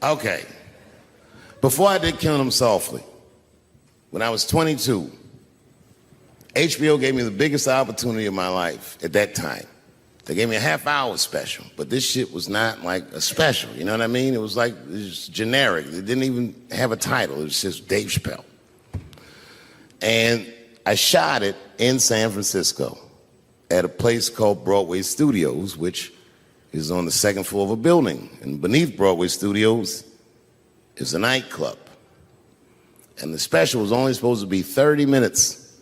Okay. Before I did Killing Them Softly, when I was 22, HBO gave me the biggest opportunity of my life at that time. They gave me a half-hour special, but this shit was not like a special, you know what I mean? It was like, it was generic. It didn't even have a title. It was just Dave Chappelle. And I shot it in San Francisco at a place called Broadway Studios, which is on the second floor of a building. And beneath Broadway Studios is a nightclub. And the special was only supposed to be 30 minutes.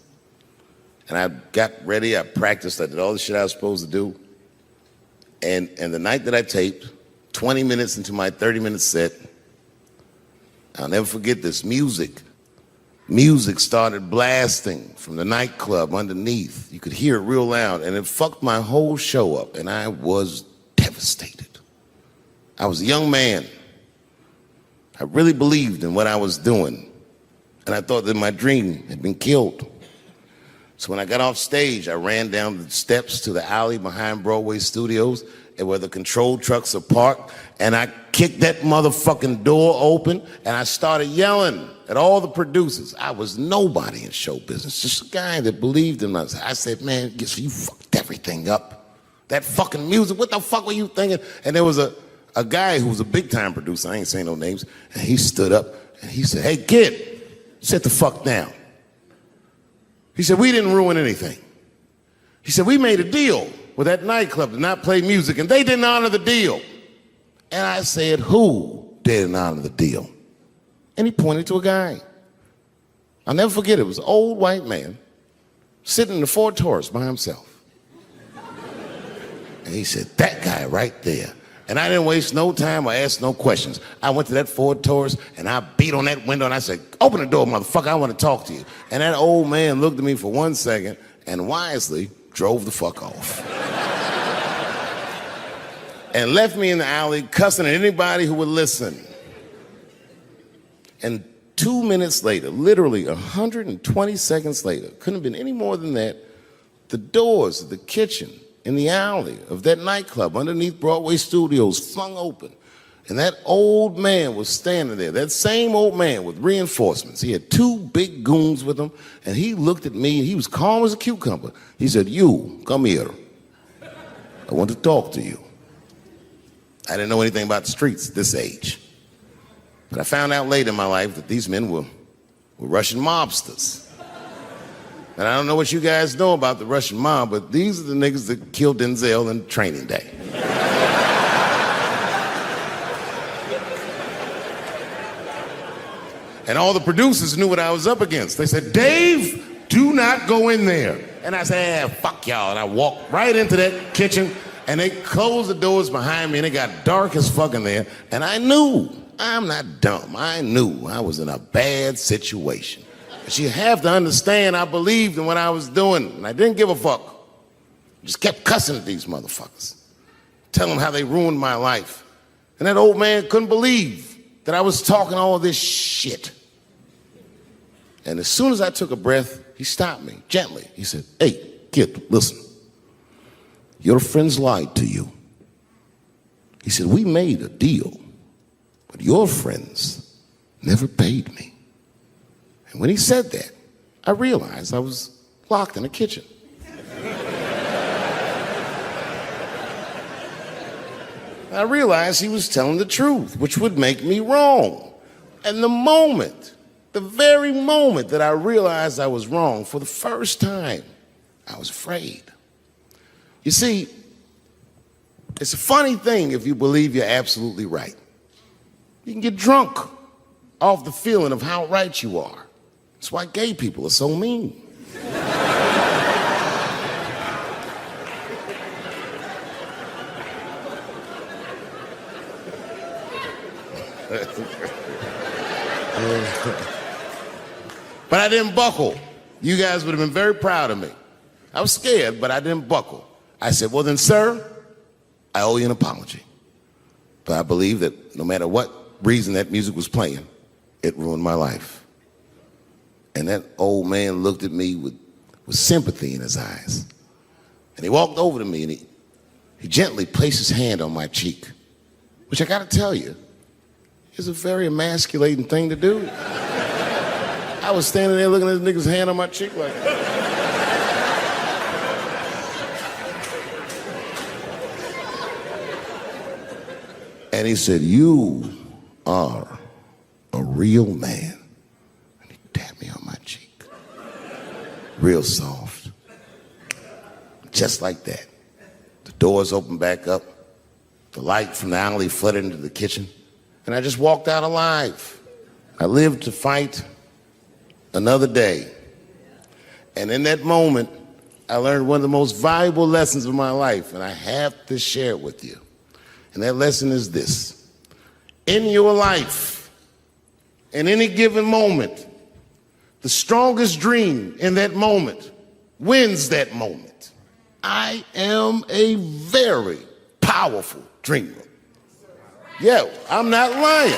And I got ready, I practiced, I did all the shit I was supposed to do. And the night that I taped, 20 minutes into my 30-minute set, I'll never forget this, music started blasting from the nightclub underneath. You could hear it real loud, and it fucked my whole show up, and I was devastated. I was a young man. I really believed in what I was doing, and I thought that my dream had been killed. So when I got off stage, I ran down the steps to the alley behind Broadway Studios and where the control trucks are parked, and I kicked that motherfucking door open, and I started yelling at all the producers. I was nobody in show business, just a guy that believed in us. I said, man, you fucked everything up. That fucking music, what the fuck were you thinking? And there was a guy who was a big-time producer, I ain't saying no names, and he stood up and he said, hey, kid, sit the fuck down. He said, we didn't ruin anything. He said, we made a deal with that nightclub to not play music, and they didn't honor the deal. And I said, who didn't honor the deal? And he pointed to a guy. I'll never forget it. It was an old white man sitting in the Ford Taurus by himself. And he said, that guy right there. And I didn't waste no time or ask no questions. I went to that Ford Taurus and I beat on that window and I said, open the door, motherfucker, I want to talk to you. And that old man looked at me for 1 second and wisely drove the fuck off. And left me in the alley cussing at anybody who would listen. And 2 minutes later, literally 120 seconds later, couldn't have been any more than that, the doors of the kitchen in the alley of that nightclub underneath Broadway Studios flung open. And that old man was standing there, that same old man with reinforcements. He had 2 big goons with him, and he looked at me, and he was calm as a cucumber. He said, you, come here. I want to talk to you. I didn't know anything about the streets at this age. But I found out later in my life that these men were Russian mobsters. And I don't know what you guys know about the Russian mob, but these are the niggas that killed Denzel in Training Day. And all the producers knew what I was up against. They said, Dave, do not go in there. And I said, fuck y'all. And I walked right into that kitchen, and they closed the doors behind me, and it got dark as fuck in there. And I knew, I'm not dumb, I knew I was in a bad situation. But you have to understand, I believed in what I was doing, and I didn't give a fuck. Just kept cussing at these motherfuckers, telling them how they ruined my life. And that old man couldn't believe that I was talking all this shit. And as soon as I took a breath, he stopped me gently. He said, hey, kid, listen. Your friends lied to you. He said, we made a deal, but your friends never paid me. And when he said that, I realized I was locked in a kitchen. I realized he was telling the truth, which would make me wrong. And the very moment that I realized I was wrong, for the first time, I was afraid. You see, it's a funny thing if you believe you're absolutely right. You can get drunk off the feeling of how right you are. That's why gay people are so mean. But I didn't buckle. You guys would have been very proud of me. I was scared, but I didn't buckle. I said, well then, sir, I owe you an apology. But I believe that no matter what reason that music was playing, it ruined my life. And that old man looked at me with sympathy in his eyes. And he walked over to me and he gently placed his hand on my cheek, which I gotta tell you, is a very emasculating thing to do. I was standing there looking at this nigga's hand on my cheek like that. And he said, "You are a real man." And he tapped me on my cheek. Real soft. Just like that. The doors opened back up. The light from the alley flooded into the kitchen. And I just walked out alive. I lived to fight another day. And in that moment, I learned one of the most valuable lessons of my life, and I have to share it with you. And that lesson is this. In your life, in any given moment, the strongest dream in that moment wins that moment. I am a very powerful dreamer. Yeah, I'm not lying.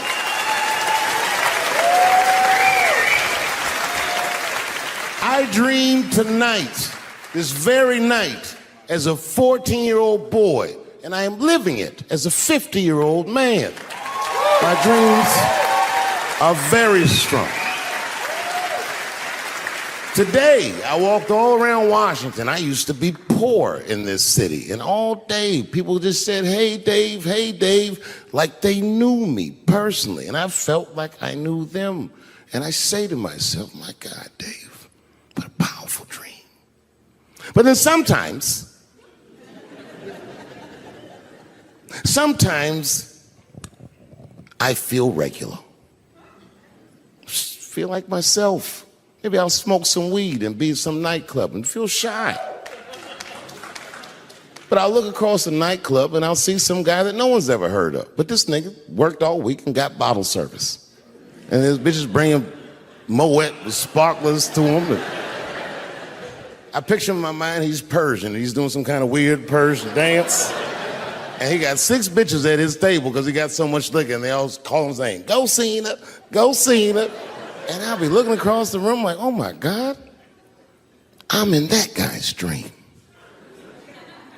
I dreamed tonight, this very night, as a 14-year-old boy, and I am living it as a 50-year-old man. My dreams are very strong. Today, I walked all around Washington. I used to be poor in this city, and all day people just said, hey, Dave, like they knew me personally, and I felt like I knew them. And I say to myself, my God, Dave, what a powerful dream. But then sometimes I feel regular. Just feel like myself. Maybe I'll smoke some weed and be in some nightclub and feel shy. But I'll look across the nightclub and I'll see some guy that no one's ever heard of. But this nigga worked all week and got bottle service. And his bitches bringing Moet with sparklers to him. And I picture in my mind he's Persian. He's doing some kind of weird Persian dance. And he got 6 bitches at his table because he got so much liquor, and they all call him saying, "Go Cena, go Cena." And I'll be looking across the room like, oh my God, I'm in that guy's dream.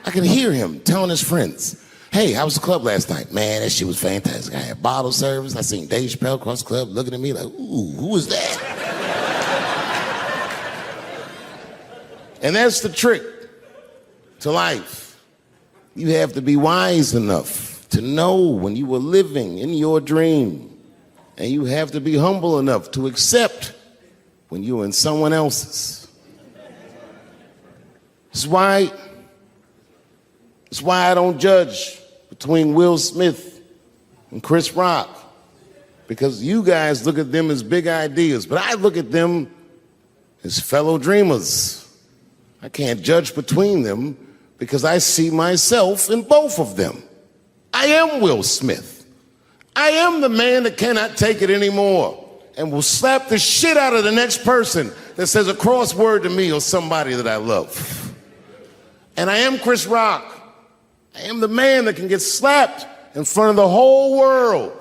I can hear him telling his friends, "Hey, how was the club last night?" "Man, that shit was fantastic. I had bottle service. I seen Dave Chappelle across the club looking at me like, ooh, who was that?" And that's the trick to life. You have to be wise enough to know when you were living in your dream. And you have to be humble enough to accept when you're in someone else's. It's why I don't judge between Will Smith and Chris Rock. Because you guys look at them as big ideas, but I look at them as fellow dreamers. I can't judge between them because I see myself in both of them. I am Will Smith. I am the man that cannot take it anymore and will slap the shit out of the next person that says a crossword to me or somebody that I love. And I am Chris Rock. I am the man that can get slapped in front of the whole world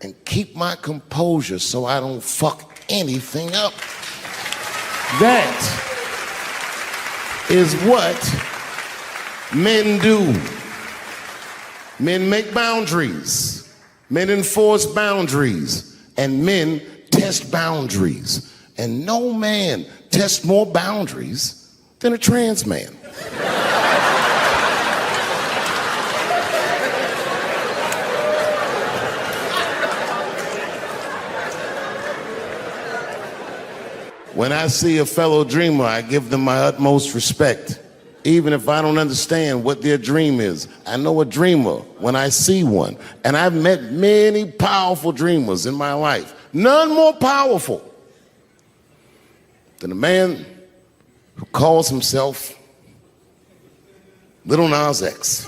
and keep my composure so I don't fuck anything up. That is what men do. Men make boundaries. Men enforce boundaries. And men test boundaries. And no man tests more boundaries than a trans man. When I see a fellow dreamer, I give them my utmost respect. Even if I don't understand what their dream is. I know a dreamer when I see one. And I've met many powerful dreamers in my life. None more powerful than a man who calls himself Little Nas X.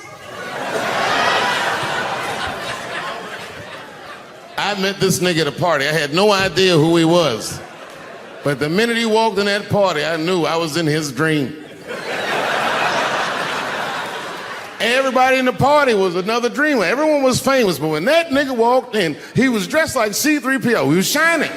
I met this nigga at a party. I had no idea who he was. But the minute he walked in that party, I knew I was in his dream. Everybody in the party was another dreamer. Everyone was famous, but when that nigga walked in, he was dressed like C-3PO. He was shining.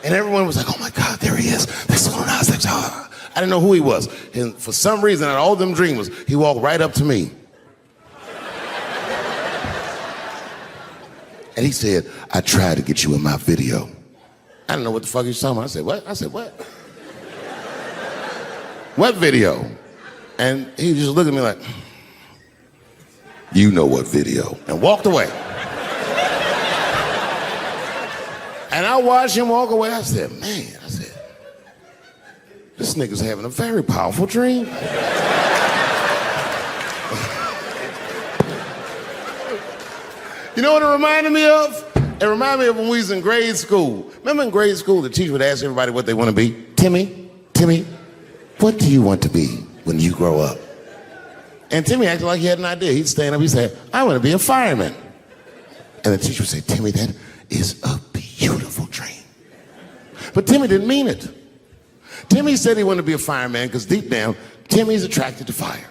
And everyone was like, oh my God, there he is. That's Lil Nas X. I didn't know who he was. And for some reason, out of all them dreamers, he walked right up to me. And he said, I tried to get you in my video. I didn't know what the fuck he was talking about. I said, what? I said, what? What video? And he just looked at me like, you know what video, and walked away. And I watched him walk away. I said, man, this nigga's having a very powerful dream. You know what it reminded me of? It reminded me of when we was in grade school. Remember in grade school, the teacher would ask everybody what they want to be? Timmy, what do you want to be when you grow up? And Timmy acted like he had an idea. He'd stand up, he'd say, I want to be a fireman. And the teacher would say, Timmy, that is a beautiful dream. But Timmy didn't mean it. Timmy said he wanted to be a fireman because deep down, Timmy's attracted to fire.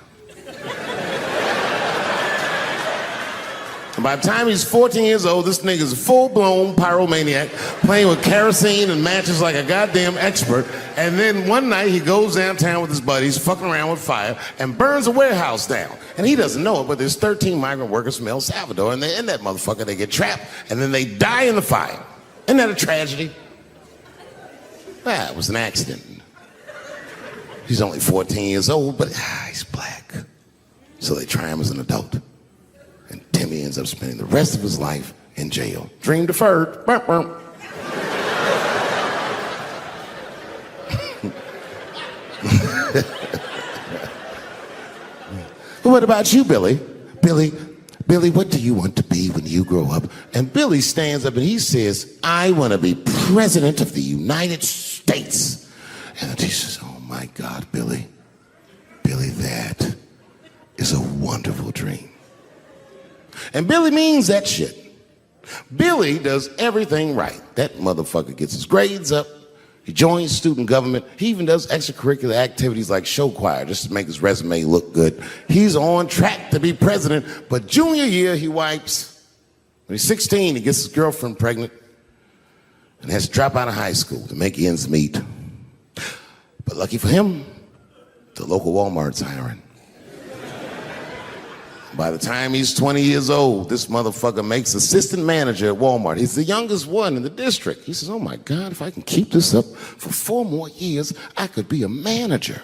And by the time he's 14 years old, this nigga's a full-blown pyromaniac, playing with kerosene and matches like a goddamn expert. And then one night he goes downtown with his buddies, fucking around with fire, and burns a warehouse down. And he doesn't know it, but there's 13 migrant workers from El Salvador, and they're in that motherfucker. They get trapped, and then they die in the fire. Isn't that a tragedy? It was an accident. He's only 14 years old, but he's black. So they try him as an adult. And Timmy ends up spending the rest of his life in jail. Dream deferred. Burp, burp. What about you, Billy? Billy, what do you want to be when you grow up? And Billy stands up and he says, I want to be president of the United States. And the teacher says, oh my God, Billy, that is a wonderful dream. And Billy means that shit. Billy does everything right. That motherfucker gets his grades up. He joins student government. He even does extracurricular activities like show choir just to make his resume look good. He's on track to be president, but junior year he wipes. When he's 16, he gets his girlfriend pregnant and has to drop out of high school to make ends meet. But lucky for him, the local Walmart's hiring. By the time he's 20 years old, this motherfucker makes assistant manager at Walmart. He's the youngest one in the district. He says, oh my God, if I can keep this up for 4 more years, I could be a manager.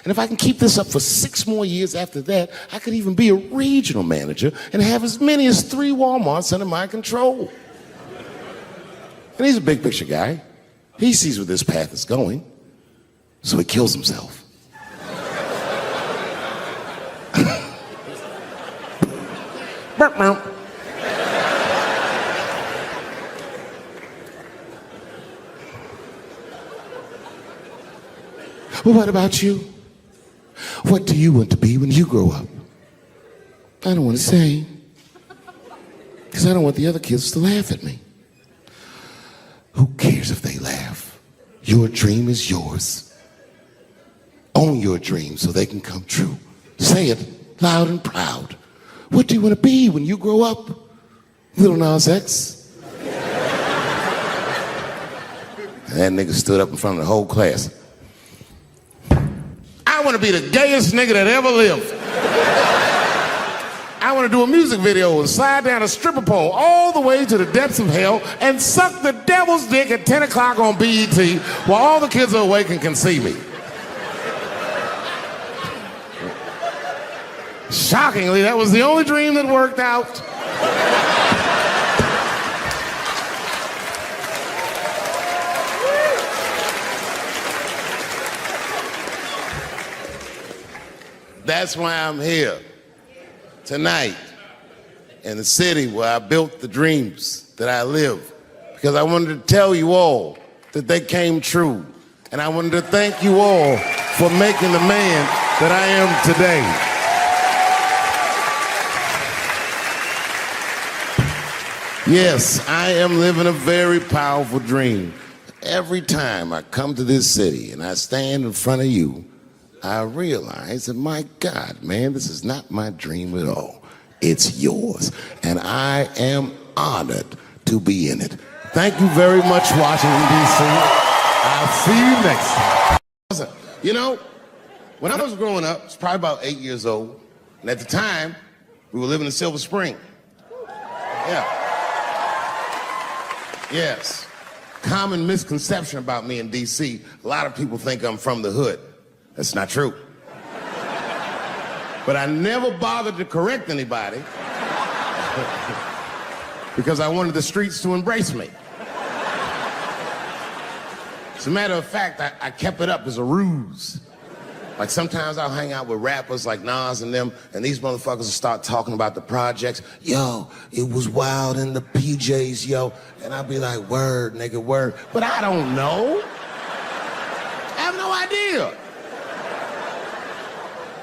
And if I can keep this up for 6 more years after that, I could even be a regional manager and have as many as 3 Walmarts under my control. And he's a big picture guy. He sees where this path is going, so he kills himself. Well, what about you? What do you want to be when you grow up? I don't want to say, because I don't want the other kids to laugh at me. Who cares if they laugh? Your dream is yours. Own your dream so they can come true. Say it loud and proud. What do you want to be when you grow up? Little Nas X. And that nigga stood up in front of the whole class. I want to be the gayest nigga that ever lived. I want to do a music video and slide down a stripper pole all the way to the depths of hell and suck the devil's dick at 10 o'clock on BET while all the kids are awake and can see me. Shockingly, that was the only dream that worked out. That's why I'm here tonight in the city where I built the dreams that I live. Because I wanted to tell you all that they came true. And I wanted to thank you all for making the man that I am today. Yes, I am living a very powerful dream. Every time I come to this city and I stand in front of you, I realize that, my God, man, this is not my dream at all. It's yours. And I am honored to be in it. Thank you very much, Washington, D.C. I'll see you next time. You know, when I was growing up, I was probably about 8 years old. And at the time, we were living in Silver Spring. Yeah. Yes. Common misconception about me in D.C. A lot of people think I'm from the hood. That's not true. But I never bothered to correct anybody because I wanted the streets to embrace me. As a matter of fact, I kept it up as a ruse. Like sometimes I'll hang out with rappers like Nas and them, and these motherfuckers will start talking about the projects. Yo, it was wild in the PJs, yo. And I'll be like, word, nigga, word. But I don't know. I have no idea.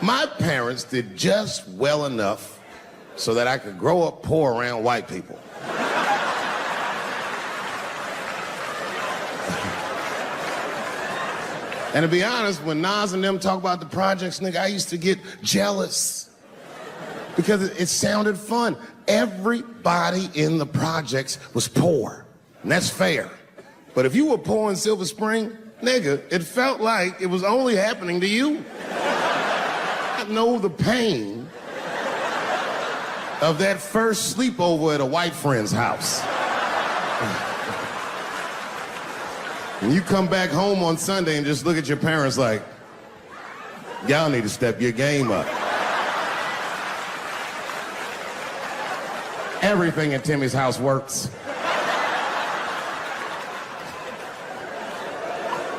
My parents did just well enough so that I could grow up poor around white people. And to be honest, when Nas and them talk about the projects, nigga, I used to get jealous because it sounded fun. Everybody in the projects was poor, and that's fair. But if you were poor in Silver Spring, nigga, it felt like it was only happening to you. I know the pain of that first sleepover at a white friend's house. And you come back home on Sunday and just look at your parents like, y'all need to step your game up. Everything in Timmy's house works.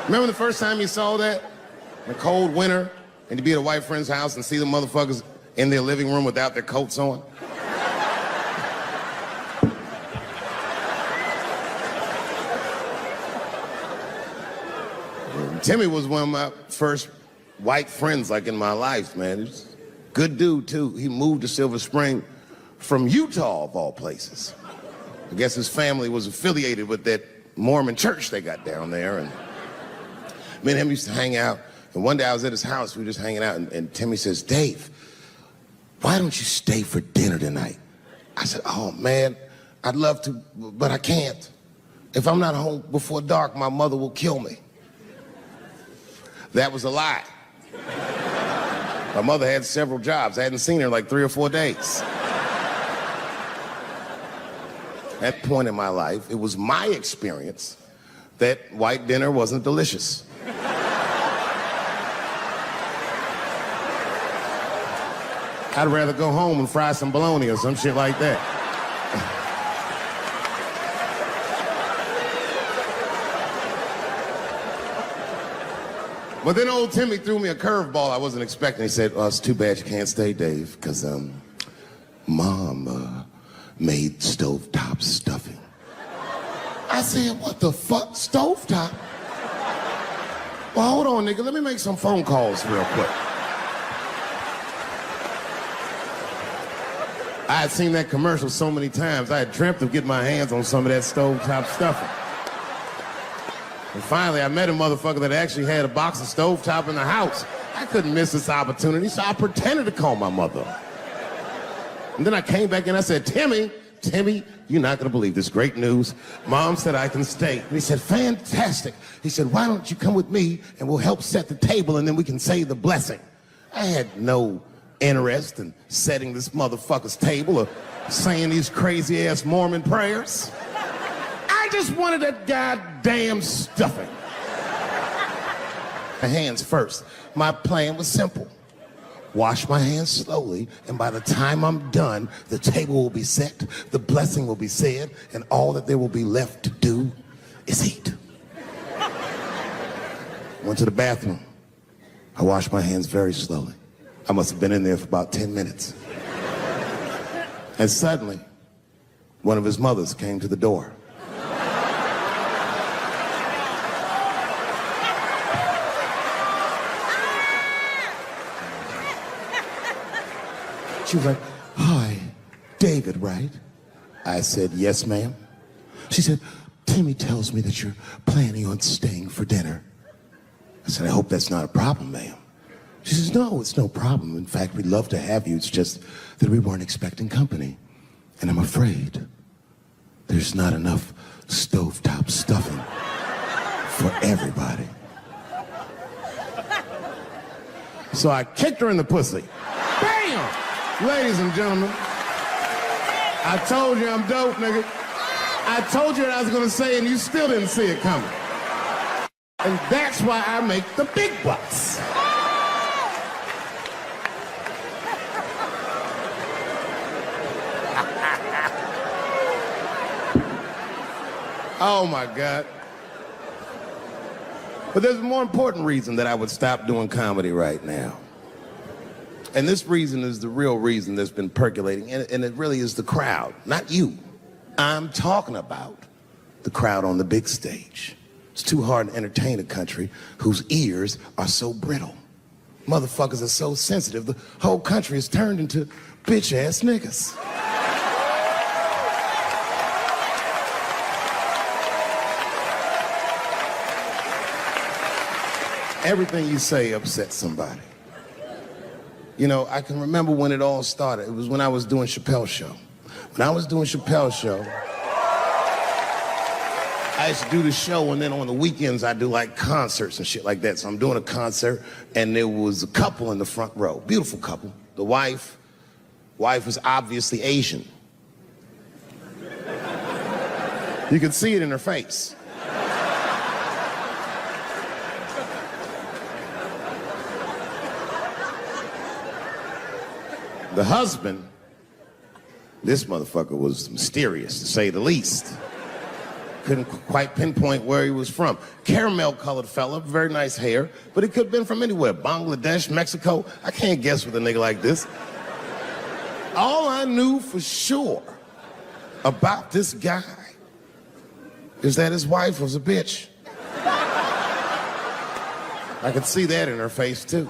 Remember the first time you saw that? In a cold winter, and to be at a white friend's house and see the motherfuckers in their living room without their coats on? Timmy was one of my first white friends, like, in my life, man. He's a good dude, too. He moved to Silver Spring from Utah, of all places. I guess his family was affiliated with that Mormon church they got down there. And me and him used to hang out. And one day I was at his house, we were just hanging out, and Timmy says, Dave, why don't you stay for dinner tonight? I said, oh, man, I'd love to, but I can't. If I'm not home before dark, my mother will kill me. That was a lie. My mother had several jobs. I hadn't seen her in like 3 or 4 days. At that point in my life, it was my experience that white dinner wasn't delicious. I'd rather go home and fry some bologna or some shit like that. But then old Timmy threw me a curveball I wasn't expecting. He said, oh, it's too bad you can't stay, Dave, because Mom made stovetop stuffing. I said, what the fuck, stovetop? Well, hold on, nigga, let me make some phone calls real quick. I had seen that commercial so many times, I had dreamt of getting my hands on some of that stovetop stuffing. And finally, I met a motherfucker that actually had a box of stovetop in the house. I couldn't miss this opportunity, so I pretended to call my mother. And then I came back and I said, Timmy, you're not gonna believe this great news. Mom said I can stay. And he said, fantastic. He said, why don't you come with me and we'll help set the table and then we can say the blessing. I had no interest in setting this motherfucker's table or saying these crazy ass Mormon prayers. I just wanted that goddamn stuffing. My hands first. My plan was simple. Wash my hands slowly, and by the time I'm done, the table will be set, the blessing will be said, and all that there will be left to do is eat. Went to the bathroom. I washed my hands very slowly. I must have been in there for about 10 minutes. And suddenly, one of his mothers came to the door. She was like, hi, David, right? I said, yes, ma'am. She said, Timmy tells me that you're planning on staying for dinner. I said, I hope that's not a problem, ma'am. She says, no, it's no problem. In fact, we'd love to have you. It's just that we weren't expecting company. And I'm afraid there's not enough stovetop stuffing for everybody. So I kicked her in the pussy. Bam! Ladies and gentlemen, I told you I'm dope, nigga. I told you what I was gonna say and you still didn't see it coming. And that's why I make the big bucks. Oh my God. But there's a more important reason that I would stop doing comedy right now. And this reason is the real reason that's been percolating, and it really is the crowd, not you. I'm talking about the crowd on the big stage. It's too hard to entertain a country whose ears are so brittle. Motherfuckers are so sensitive, the whole country is turned into bitch-ass niggas. Everything you say upsets somebody. You know, I can remember when it all started. It was when I was doing Chappelle show. When I was doing Chappelle show, I used to do the show, and then on the weekends I do like concerts and shit like that. So I'm doing a concert, and there was a couple in the front row, beautiful couple. The wife was obviously Asian. You could see it in her face. The husband, this motherfucker was mysterious, to say the least. Couldn't quite pinpoint where he was from. Caramel-colored fella, very nice hair, but he could have been from anywhere. Bangladesh, Mexico. I can't guess with a nigga like this. All I knew for sure about this guy is that his wife was a bitch. I could see that in her face, too.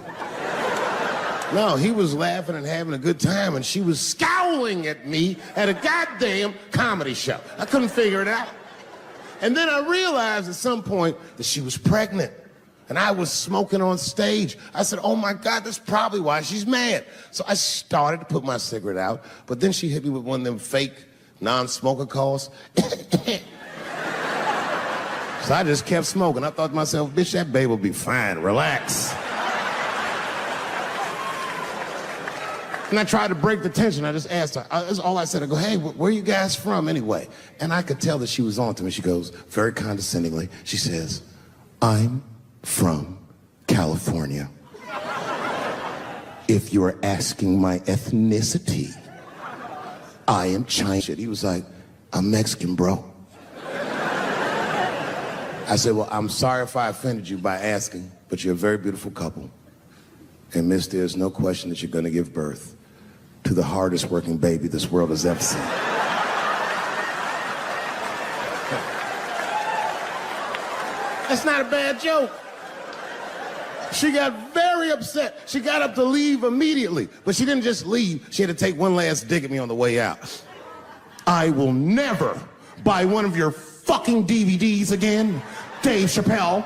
No, he was laughing and having a good time, and she was scowling at me at a goddamn comedy show. I couldn't figure it out. And then I realized at some point that she was pregnant, and I was smoking on stage. I said, oh my God, that's probably why she's mad. So I started to put my cigarette out, but then she hit me with one of them fake non-smoker calls. So I just kept smoking. I thought to myself, bitch, that baby will be fine, relax. And I tried to break the tension. I just asked her. That's all I said. I go, hey, where are you guys from anyway? And I could tell that she was on to me. She goes, very condescendingly, she says, I'm from California. If you're asking my ethnicity, I am Chinese. He was like, I'm Mexican, bro. I said, well, I'm sorry if I offended you by asking, but you're a very beautiful couple. And miss, there's no question that you're going to give birth to the hardest working baby this world has ever seen. That's not a bad joke. She got very upset. She got up to leave immediately, but she didn't just leave. She had to take one last dig at me on the way out. I will never buy one of your fucking DVDs again, Dave Chappelle.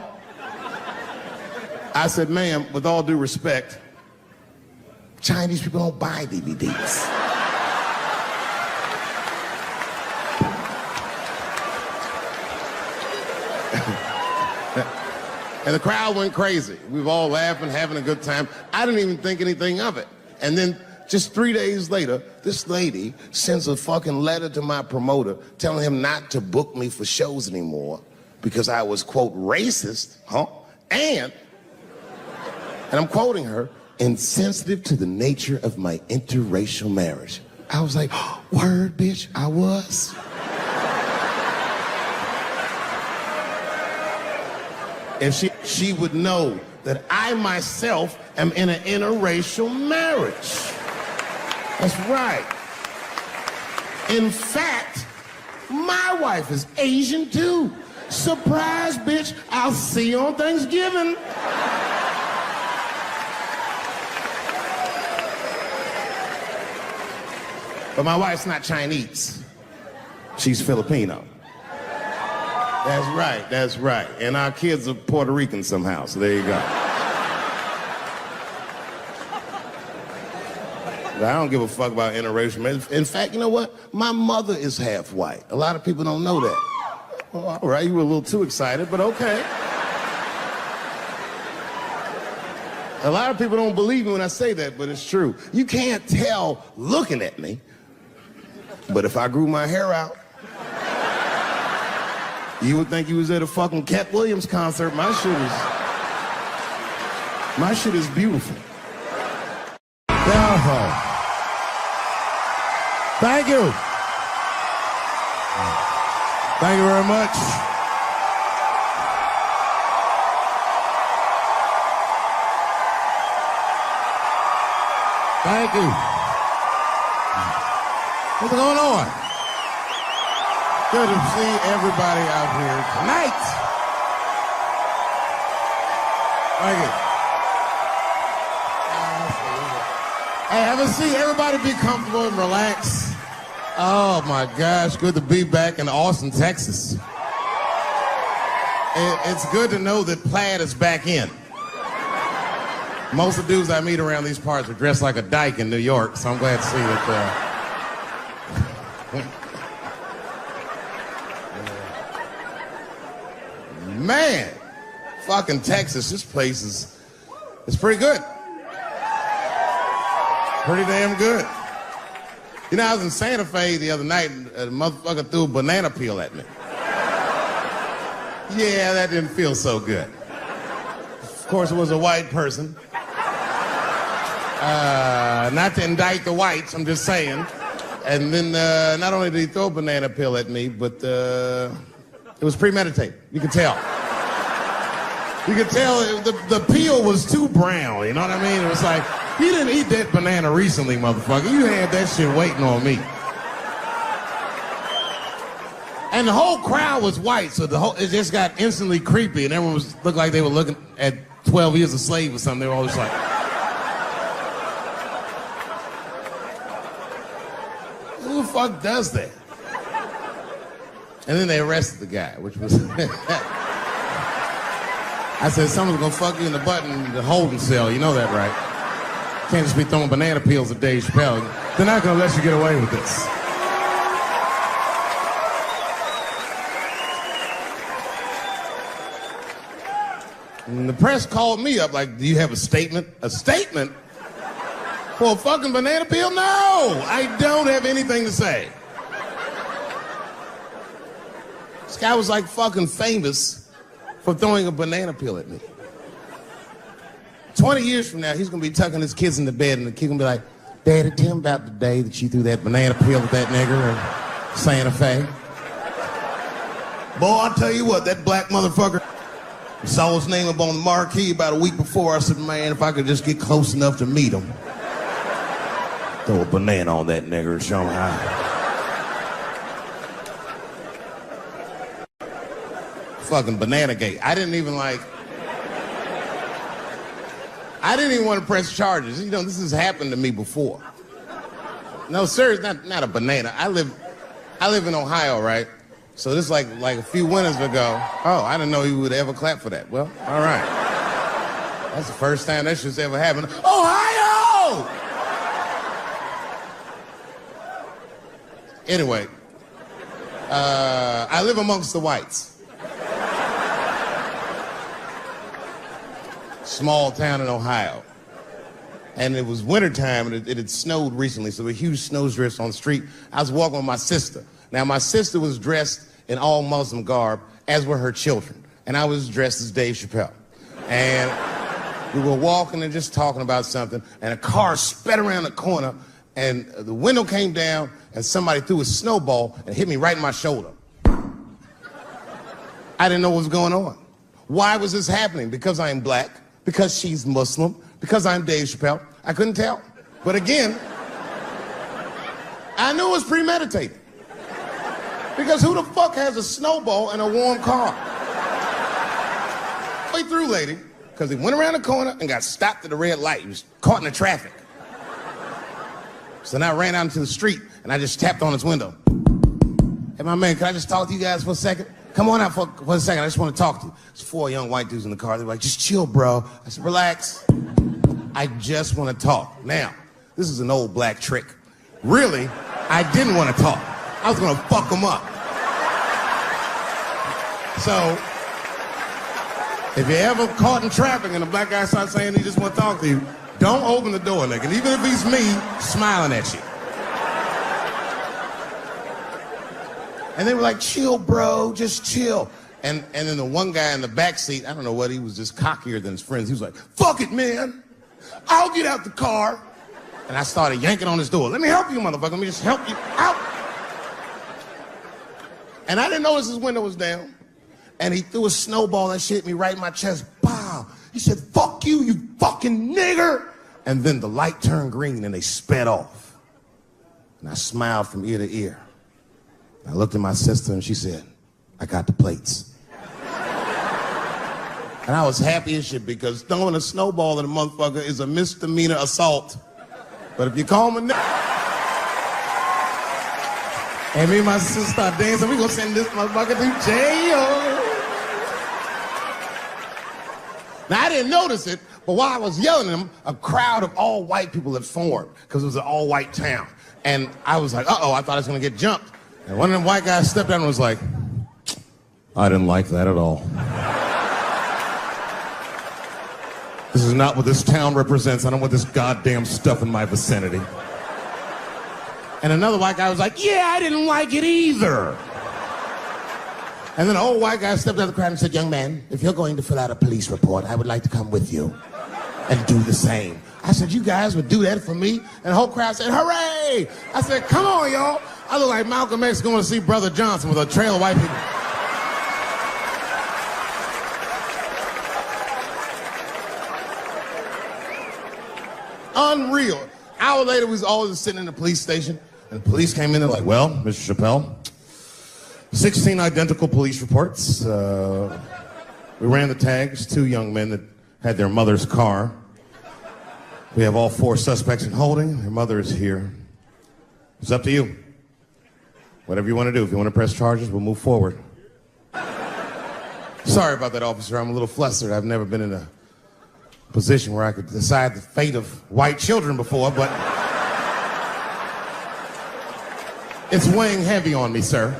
I said, ma'am, with all due respect, Chinese people don't buy DVDs. And the crowd went crazy. We were all laughing, having a good time. I didn't even think anything of it. And then just 3 days later, this lady sends a fucking letter to my promoter telling him not to book me for shows anymore because I was, quote, racist, and I'm quoting her, insensitive to the nature of my interracial marriage. I was like, oh, word, bitch, I was. And she would know that I myself am in an interracial marriage. That's right. In fact, my wife is Asian too. Surprise, bitch, I'll see you on Thanksgiving. But my wife's not Chinese. She's Filipino. That's right. And our kids are Puerto Rican somehow, so there you go. But I don't give a fuck about interracial marriage. In fact, you know what? My mother is half white. A lot of people don't know that. Well, all right, you were a little too excited, but okay. A lot of people don't believe me when I say that, but it's true. You can't tell looking at me, but if I grew my hair out, You would think you was at a fucking Cat Williams concert. My shit is beautiful. Beautiful. Thank you. Thank you very much. Thank you. What's going on? Good to see everybody out here tonight. Thank you. Hey, have a seat. Everybody be comfortable and relax. Oh my gosh, good to be back in Austin, Texas. It's good to know that plaid is back in. Most of the dudes I meet around these parts are dressed like a dyke in New York, so I'm glad to see that. Man, fucking Texas, this place is pretty good. Pretty damn good. You know, I was in Santa Fe the other night, and a motherfucker threw a banana peel at me. Yeah, that didn't feel so good. Of course, it was a white person. Not to indict the whites, I'm just saying. And then not only did he throw a banana peel at me, but it was premeditated. You could tell. You could tell the peel was too brown, you know what I mean? It was like, you didn't eat that banana recently, motherfucker. You had that shit waiting on me. And the whole crowd was white, so it just got instantly creepy, and everyone looked like they were looking at 12 Years a Slave or something. They were all just like, who the fuck does that? And then they arrested the guy, which was... I said, someone's gonna fuck you in the butt in the holding cell. You know that, right? Can't just be throwing banana peels at Dave Chappelle. They're not gonna let you get away with this. And the press called me up like, do you have a statement? A statement? For a fucking banana peel? No! I don't have anything to say. This guy was like fucking famous for throwing a banana peel at me. 20 years from now, he's gonna be tucking his kids into bed and the kid gonna be like, Daddy, tell him about the day that you threw that banana peel at that nigger in Santa Fe. Boy, I'll tell you what, that black motherfucker saw his name up on the marquee about a week before. I said, man, if I could just get close enough to meet him. Throw a banana on that nigger and show him how. Fucking banana gate. I didn't even want to press charges. You know, this has happened to me before. No, sir, it's not a banana. I live in Ohio, right? So this like a few winters ago. Oh, I didn't know you would ever clap for that. Well, all right. That's the first time that shit's ever happened. Ohio! Anyway, I live amongst the whites. Small town in Ohio. And it was wintertime, and it had snowed recently, so there were huge snowdrifts on the street. I was walking with my sister. Now, my sister was dressed in all Muslim garb, as were her children. And I was dressed as Dave Chappelle. And we were walking and just talking about something, and a car sped around the corner, and the window came down, and somebody threw a snowball and hit me right in my shoulder. I didn't know what was going on. Why was this happening? Because I'm black? Because she's Muslim? Because I'm Dave Chappelle? I couldn't tell. But again, I knew it was premeditated. Because who the fuck has a snowball in a warm car? Way through, lady. Because he went around the corner and got stopped at the red light. He was caught in the traffic. So then I ran out into the street and I just tapped on his window. Hey, my man, can I just talk to you guys for a second? Come on out for a second. I just want to talk to you. There's 4 young white dudes in the car. They were like, just chill, bro. I said, relax. I just want to talk. Now, this is an old black trick. Really, I didn't want to talk. I was going to fuck them up. So, if you're ever caught in traffic and a black guy starts saying he just want to talk to you, don't open the door, nigga. And even if he's me, smiling at you. And they were like, chill, bro, just chill. And then the one guy in the back seat, I don't know what, he was just cockier than his friends. He was like, fuck it, man. I'll get out the car. And I started yanking on his door. Let me help you, motherfucker. Let me just help you out. And I didn't notice his window was down. And he threw a snowball that shit hit me right in my chest. Pow. He said, fuck you, you fucking nigger. And then the light turned green and they sped off. And I smiled from ear to ear. I looked at my sister and she said, I got the plates. And I was happy as shit because throwing a snowball at a motherfucker is a misdemeanor assault. But if you call me and me and my sister start dancing, we gonna send this motherfucker to jail. Now I didn't notice it, but while I was yelling at him, a crowd of all white people had formed because it was an all white town. And I was like, uh-oh, I thought I was gonna get jumped. And one of them white guys stepped out and was like, I didn't like that at all. This is not what this town represents. I don't want this goddamn stuff in my vicinity. And another white guy was like, yeah, I didn't like it either. And then an old white guy stepped out of the crowd and said, young man, if you're going to fill out a police report, I would like to come with you and do the same. I said, you guys would do that for me? And the whole crowd said, hooray! I said, come on, y'all. I look like Malcolm X going to see Brother Johnson with a trail of white people. Unreal. Hour later, we was all just sitting in the police station, and the police came in and like, well, Mr. Chappelle, 16 identical police reports. We ran the tags, 2 young men that had their mother's car. We have all 4 suspects in holding. Their mother is here. It's up to you. Whatever you want to do. If you want to press charges, we'll move forward. Sorry about that, officer. I'm a little flustered. I've never been in a position where I could decide the fate of white children before, but it's weighing heavy on me, sir.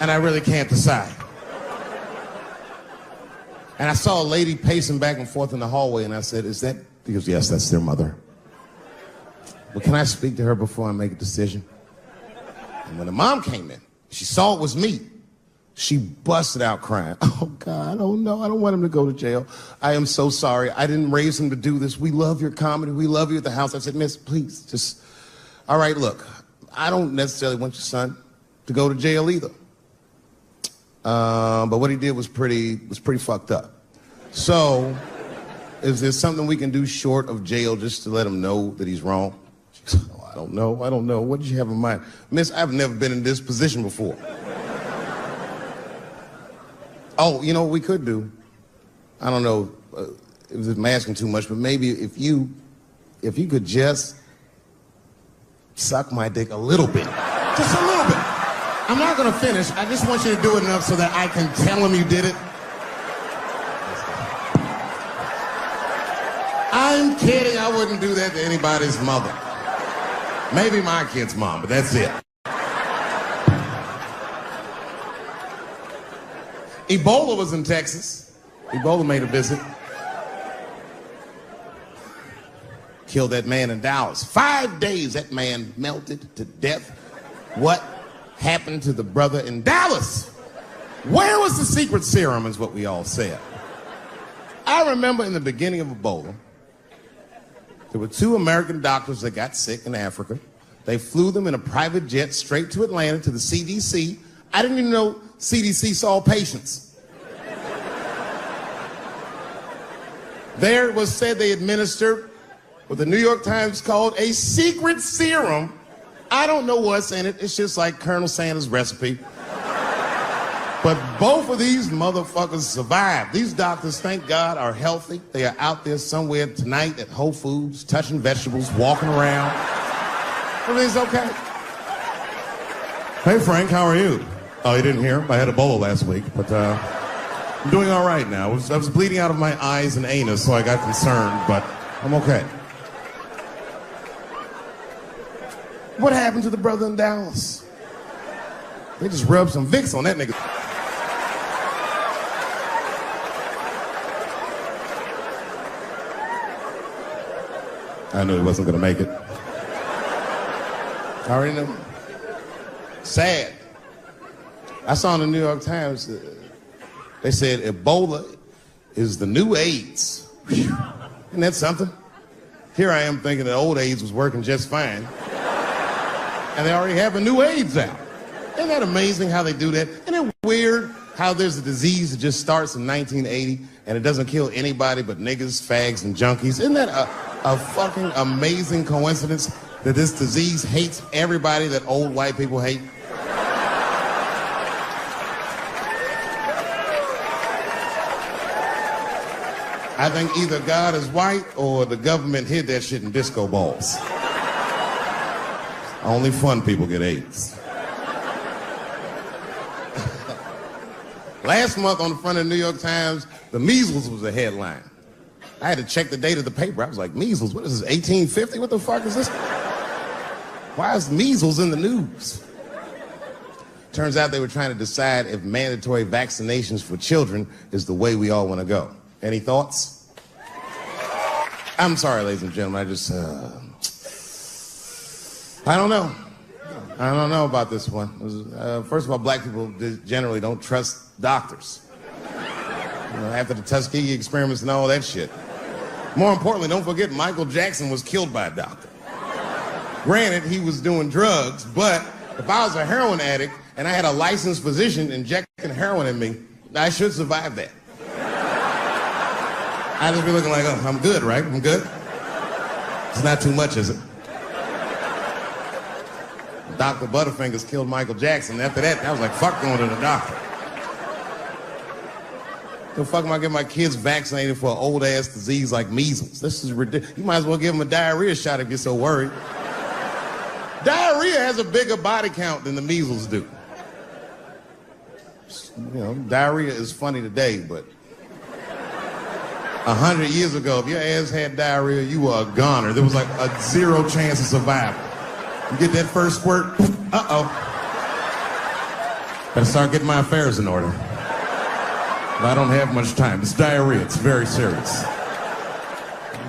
And I really can't decide. And I saw a lady pacing back and forth in the hallway, and I said, is that? He goes, yes, that's their mother. Well, can I speak to her before I make a decision? And when the mom came in, she saw it was me. She busted out crying. Oh, God, oh, no, I don't want him to go to jail. I am so sorry. I didn't raise him to do this. We love your comedy. We love you at the house. I said, miss, please, just, all right, look, I don't necessarily want your son to go to jail either. But what he did was pretty fucked up. So, is there something we can do short of jail just to let him know that he's wrong? She said, oh, I don't know. What did you have in mind? Miss, I've never been in this position before. Oh, you know what we could do? I don't know if I'm asking too much, but maybe if you could just suck my dick a little bit. Just a little bit. I'm not gonna finish. I just want you to do it enough so that I can tell him you did it. I'm kidding. I wouldn't do that to anybody's mother. Maybe my kid's mom, but that's it. Ebola was in Texas. Ebola made a visit. Killed that man in Dallas. 5 days that man melted to death. What happened to the brother in Dallas? Where was the secret serum is what we all said. I remember in the beginning of Ebola, there were 2 American doctors that got sick in Africa. They flew them in a private jet straight to Atlanta to the CDC. I didn't even know CDC saw patients. There it was said they administered what the New York Times called a secret serum. I don't know what's in it. It's just like Colonel Sanders' recipe. But both of these motherfuckers survived. These doctors, thank God, are healthy. They are out there somewhere tonight at Whole Foods, touching vegetables, walking around. Everything's okay. Hey, Frank, how are you? Oh, you didn't hear? I had Ebola last week, but I'm doing all right now. I was bleeding out of my eyes and anus, so I got concerned, but I'm okay. What happened to the brother in Dallas? They just rubbed some Vicks on that nigga. I knew he wasn't gonna make it. I already knew. Sad. I saw in the New York Times, they said Ebola is the new AIDS. Whew. Isn't that something? Here I am thinking that old AIDS was working just fine. And they already have a new AIDS out. Isn't that amazing how they do that? Isn't it weird how there's a disease that just starts in 1980 and it doesn't kill anybody but niggas, fags, and junkies? Isn't that a fucking amazing coincidence that this disease hates everybody that old white people hate? I think either God is white or the government hid that shit in disco balls. Only fun people get AIDS. Last month on the front of the New York Times, the measles was a headline. I had to check the date of the paper. I was like, measles, what is this, 1850? What the fuck is this? Why is measles in the news? Turns out they were trying to decide if mandatory vaccinations for children is the way we all want to go. Any thoughts? I'm sorry, ladies and gentlemen, I don't know. I don't know about this one. First of all, black people generally don't trust doctors. You know, after the Tuskegee experiments and all that shit. More importantly, don't forget Michael Jackson was killed by a doctor. Granted, he was doing drugs, but if I was a heroin addict and I had a licensed physician injecting heroin in me, I should survive that. I'd just be looking like, oh, I'm good, right? I'm good? It's not too much, is it? Dr. Butterfingers killed Michael Jackson. After that, I was like, fuck going to the doctor. The fuck am I getting my kids vaccinated for an old-ass disease like measles? This is ridiculous. You might as well give them a diarrhea shot if you're so worried. Diarrhea has a bigger body count than the measles do. You know, diarrhea is funny today, but 100 years ago, if your ass had diarrhea, you were a goner. There was like a 0 chance of survival. You get that first squirt, uh-oh. Better start getting my affairs in order. But I don't have much time. It's diarrhea. It's very serious.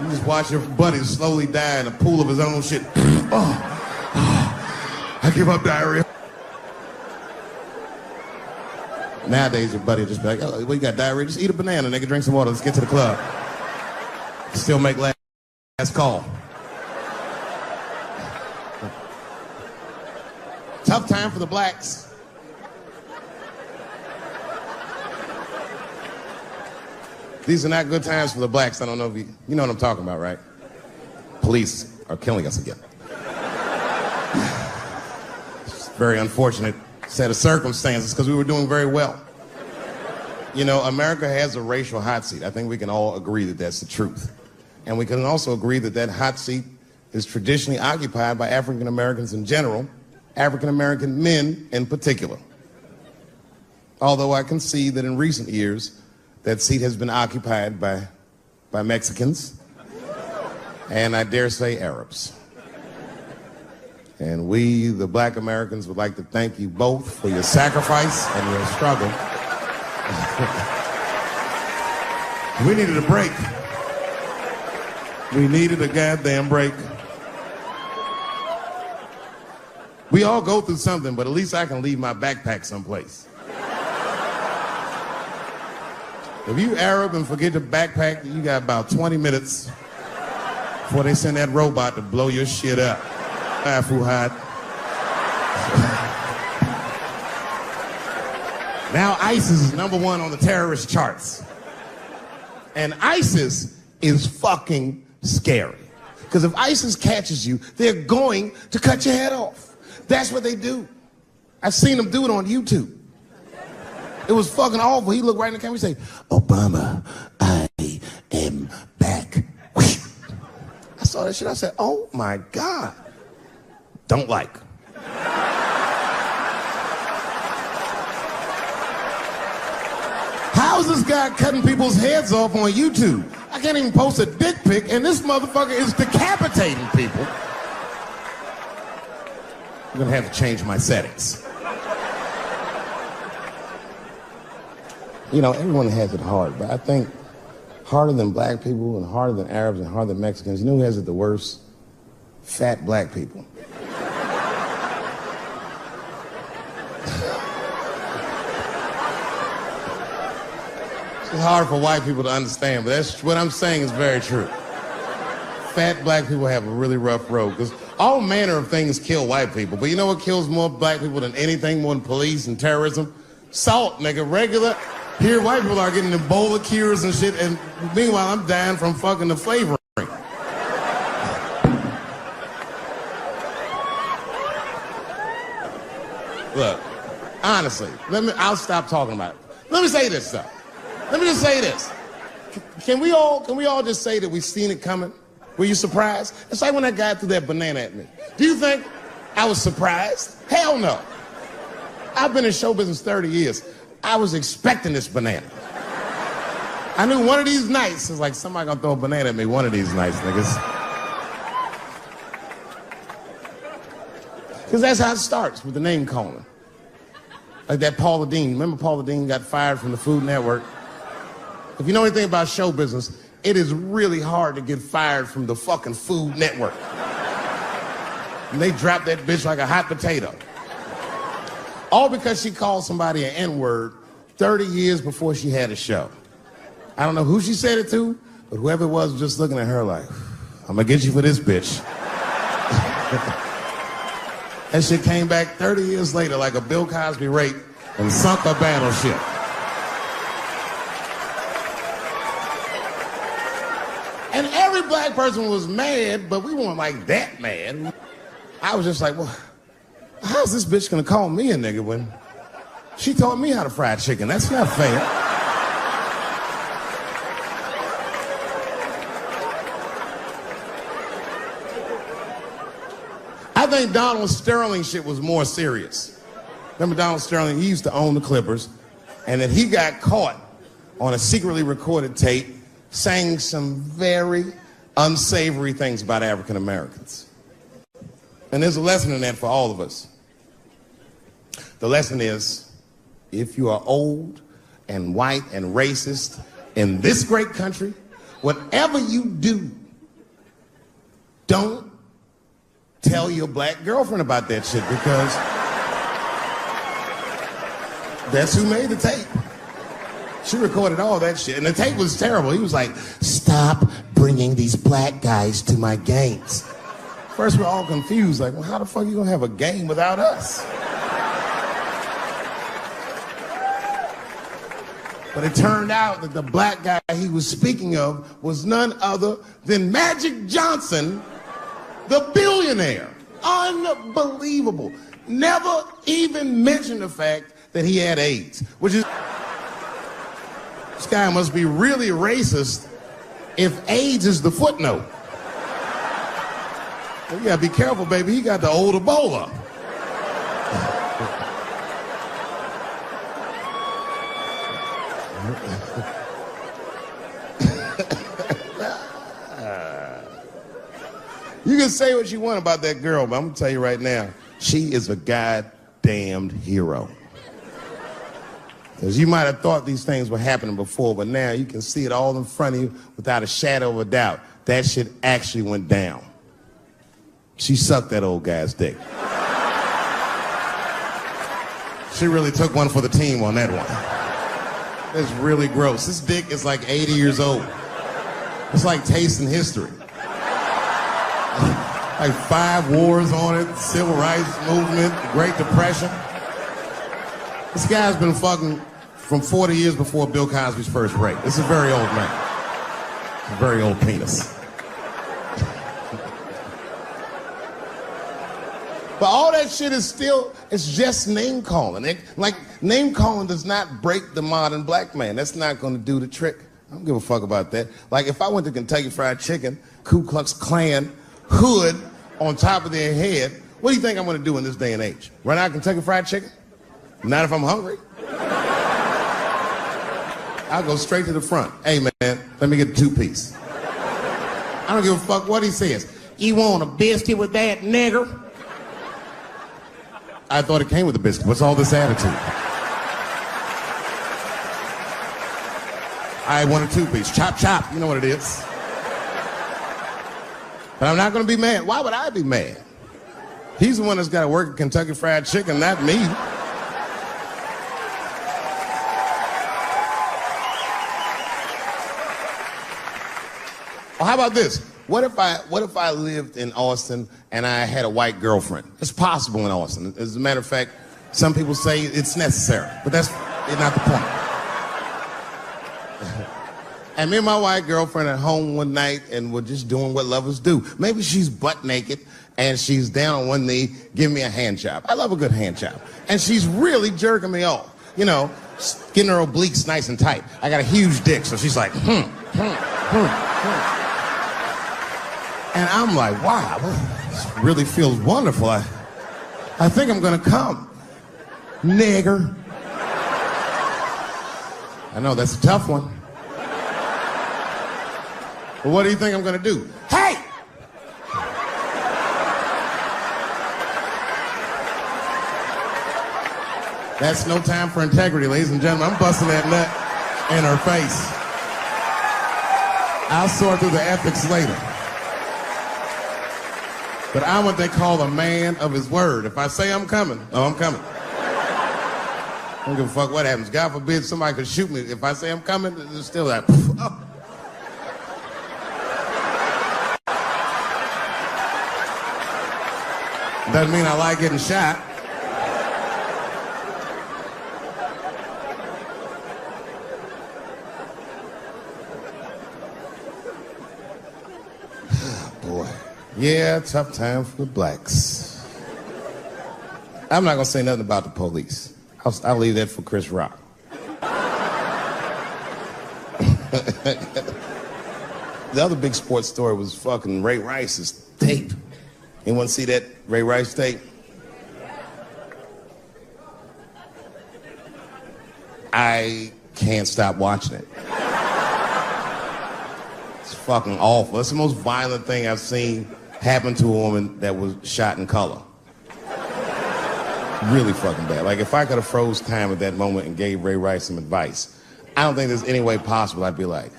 You just watch your buddy slowly die in a pool of his own shit. I give up diarrhea. Nowadays, your buddy will just be like, oh, well, you got diarrhea? Just eat a banana, nigga, drink some water. Let's get to the club. Still make last call. Tough time for the blacks. These are not good times for the blacks. I don't know if you know what I'm talking about, right? Police are killing us again. It's a very unfortunate set of circumstances because we were doing very well. You know, America has a racial hot seat. I think we can all agree that that's the truth. And we can also agree that that hot seat is traditionally occupied by African Americans in general, African American men in particular. Although I can see that in recent years, that seat has been occupied by Mexicans, and I dare say Arabs. And we, the black Americans, would like to thank you both for your sacrifice and your struggle. We needed a break. We needed a goddamn break. We all go through something, but at least I can leave my backpack someplace. If you Arab and forget your backpack, you got about 20 minutes before they send that robot to blow your shit up. Fuhad. Now ISIS is #1 on the terrorist charts. And ISIS is fucking scary. Because if ISIS catches you, they're going to cut your head off. That's what they do. I've seen them do it on YouTube. It was fucking awful. He looked right in the camera and say, Obama, I am back. I saw that shit. I said, oh my God. Don't like. How is this guy cutting people's heads off on YouTube? I can't even post a dick pic, and this motherfucker is decapitating people. I'm gonna have to change my settings. You know, everyone has it hard, but I think harder than black people and harder than Arabs and harder than Mexicans, you know who has it the worst? Fat black people. It's hard for white people to understand, but that's what I'm saying is very true. Fat black people have a really rough road because all manner of things kill white people. But you know what kills more black people than anything, more than police and terrorism? Salt, nigga. Regular. Here, white people are getting Ebola cures and shit, and meanwhile, I'm dying from fucking the flavoring. Look, honestly, I'll stop talking about it. Let me say this, though. Let me just say this. Can we all just say that we've seen it coming? Were you surprised? It's like when that guy threw that banana at me. Do you think I was surprised? Hell no. I've been in show business 30 years. I was expecting this banana. I knew one of these nights, it's like somebody gonna throw a banana at me one of these nights, niggas. Because that's how it starts, with the name calling. Like that Paula Deen. Remember Paula Deen got fired from the Food Network? If you know anything about show business, it is really hard to get fired from the fucking Food Network. And they dropped that bitch like a hot potato. All because she called somebody an N-word 30 years before she had a show. I don't know who she said it to, but whoever it was just looking at her like, I'm gonna get you for this bitch. That shit came back 30 years later like a Bill Cosby rape and sunk a battleship. And every black person was mad, but we weren't like that mad. I was just like, well, how's this bitch gonna call me a nigga when she taught me how to fry chicken? That's not fair. I think Donald Sterling shit was more serious. Remember Donald Sterling? He used to own the Clippers, and then he got caught on a secretly recorded tape saying some very unsavory things about African Americans. And there's a lesson in that for all of us. The lesson is, if you are old and white and racist in this great country, whatever you do, don't tell your black girlfriend about that shit, because that's who made the tape. She recorded all that shit, and the tape was terrible. He was like, stop bringing these black guys to my games. First, we're all confused, like, well, how the fuck are you gonna have a game without us? But it turned out that the black guy he was speaking of was none other than Magic Johnson, the billionaire. Unbelievable. Never even mentioned the fact that he had AIDS, which is... This guy must be really racist if AIDS is the footnote. Well, you gotta be careful, baby. He got the old Ebola. You can say what you want about that girl, but I'm gonna tell you right now, she is a goddamned hero. Because you might have thought these things were happening before, but now you can see it all in front of you without a shadow of a doubt. That shit actually went down. She sucked that old guy's dick. She really took one for the team on that one. That's really gross. This dick is like 80 years old. It's like tasting history. Like 5 wars on it, civil rights movement, the Great Depression. This guy's been fucking from 40 years before Bill Cosby's first rape. This is a very old man. A very old penis. But all that shit is still, it's just name calling. Like, name calling does not break the modern black man. That's not gonna do the trick. I don't give a fuck about that. Like, if I went to Kentucky Fried Chicken, Ku Klux Klan, hood on top of their head, what do you think I'm gonna do in this day and age? Run out Kentucky Fried Chicken? Not if I'm hungry. I'll go straight to the front. Hey, man, let me get a 2-piece. I don't give a fuck what he says. You want a biscuit with that, nigger? I thought it came with a biscuit. What's all this attitude? I want a 2-piece. Chop, chop. You know what it is. But I'm not going to be mad. Why would I be mad? He's the one that's got to work at Kentucky Fried Chicken, not me. Or how about this? What if I lived in Austin and I had a white girlfriend? It's possible in Austin. As a matter of fact, some people say it's necessary, but that's not the point. And me and my white girlfriend at home one night, and we're just doing what lovers do. Maybe she's butt naked, and she's down on one knee, giving me a hand job. I love a good hand job. And she's really jerking me off. You know, getting her obliques nice and tight. I got a huge dick, so she's like, And I'm like, wow, this really feels wonderful. I think I'm gonna come. Nigger. I know, that's a tough one. But what do you think I'm gonna do? Hey! That's no time for integrity, ladies and gentlemen. I'm busting that nut in her face. I'll sort through the ethics later. But I'm what they call a man of his word. If I say I'm coming, oh, I'm coming. I don't give a fuck what happens. God forbid somebody could shoot me. If I say I'm coming, it's still that. Oh. Doesn't mean I like getting shot. Boy. Yeah, tough time for the blacks. I'm not gonna say nothing about the police. I'll leave that for Chris Rock. The other big sports story was fucking Ray Rice's tape. Anyone see that Ray Rice tape? I can't stop watching it. It's fucking awful. It's the most violent thing I've seen happen to a woman that was shot in color. Really fucking bad. Like, if I could have froze time at that moment and gave Ray Rice some advice, I don't think there's any way possible I'd be like,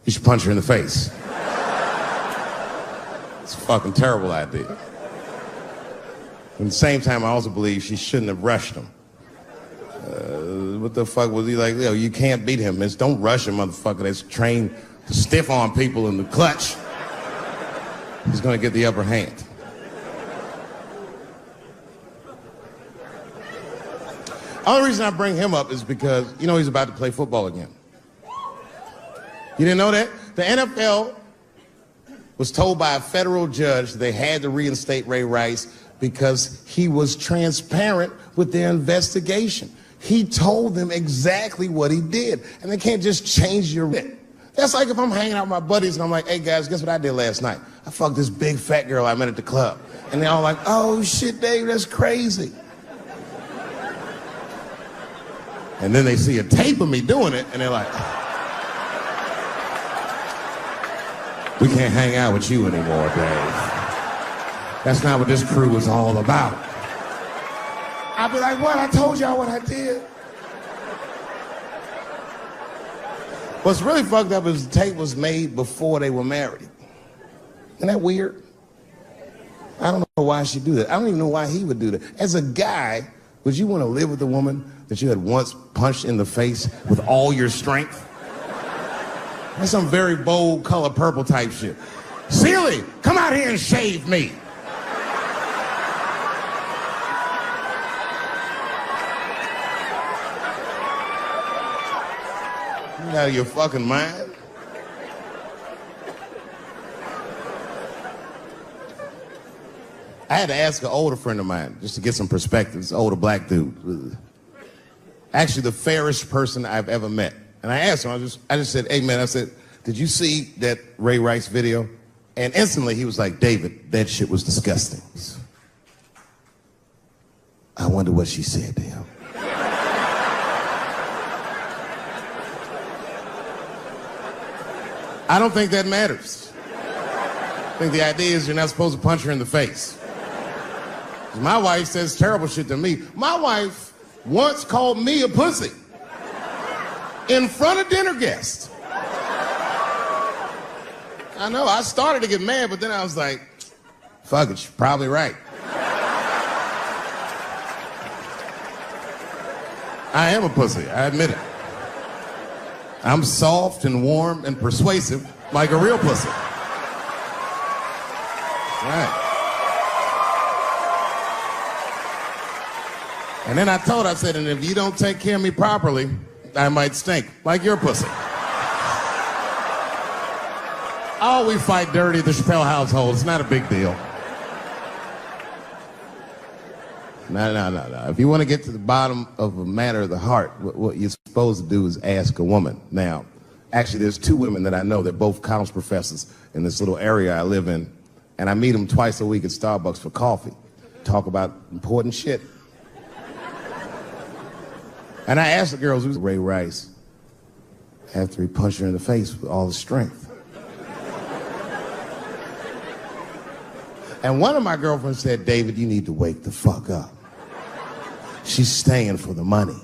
you should punch her in the face. It's a fucking terrible idea. At the same time, I also believe she shouldn't have rushed him. What the fuck was he like? Yo, you can't beat him. It's don't rush a motherfucker that's trained to stiff arm people in the clutch. He's gonna get the upper hand. The only reason I bring him up is because, you know, he's about to play football again. You didn't know that? The NFL was told by a federal judge that they had to reinstate Ray Rice because he was transparent with their investigation. He told them exactly what he did, and they can't just change your bit. That's like if I'm hanging out with my buddies and I'm like, hey guys, guess what I did last night? I fucked this big fat girl I met at the club. And they're all like, oh shit, Dave, that's crazy. And then they see a tape of me doing it, and they're like, we can't hang out with you anymore, Dave. That's not what this crew is all about. I'll be like, what? I told y'all what I did. What's really fucked up is the tape was made before they were married. Isn't that weird? I don't know why she'd do that. I don't even know why he would do that. As a guy, would you want to live with a woman that you had once punched in the face with all your strength? That's some very bold color purple type shit. Sealy, come out here and shave me. You out of your fucking mind? I had to ask an older friend of mine just to get some perspective. This older black dude. Actually, the fairest person I've ever met. And I asked him, I just said, hey man, I said, did you see that Ray Rice video? And instantly he was like, David, that shit was disgusting. I wonder what she said to him. I don't think that matters. I think the idea is you're not supposed to punch her in the face. My wife says terrible shit to me. My wife once called me a pussy in front of dinner guests. I know, I started to get mad, but then I was like, fuck it, she's probably right. I am a pussy, I admit it. I'm soft and warm and persuasive like a real pussy. Right. And then I told her, I said, and if you don't take care of me properly, I might stink like your pussy. Oh, we fight dirty at the Chappelle household. It's not a big deal. No. If you want to get to the bottom of a matter of the heart, what you're supposed to do is ask a woman. Now, actually, there's two women that I know. They're both college professors in this little area I live in. And I meet them twice a week at Starbucks for coffee. Talk about important shit. And I asked the girls who's Ray Rice after he punched her in the face with all his strength. And one of my girlfriends said, David, you need to wake the fuck up. She's staying for the money.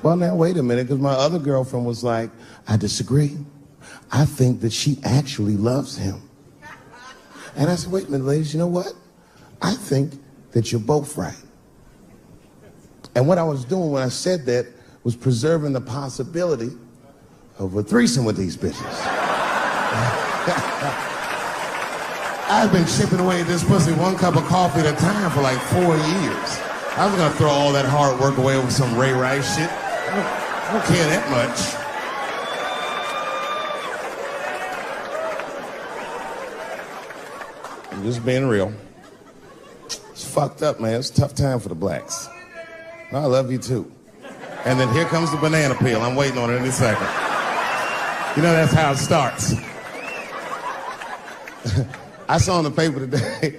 Well, now, wait a minute, because my other girlfriend was like, I disagree. I think that she actually loves him. And I said, wait a minute, ladies, you know what? I think that you're both right. And what I was doing when I said that was preserving the possibility of a threesome with these bitches. I've been chipping away at this pussy one cup of coffee at a time for like 4 years. I was gonna throw all that hard work away over some Ray Rice shit. I don't care that much. I'm just being real. It's fucked up, man. It's a tough time for the blacks. I love you too. And then here comes the banana peel. I'm waiting on it any second. You know that's how it starts. I saw in the paper today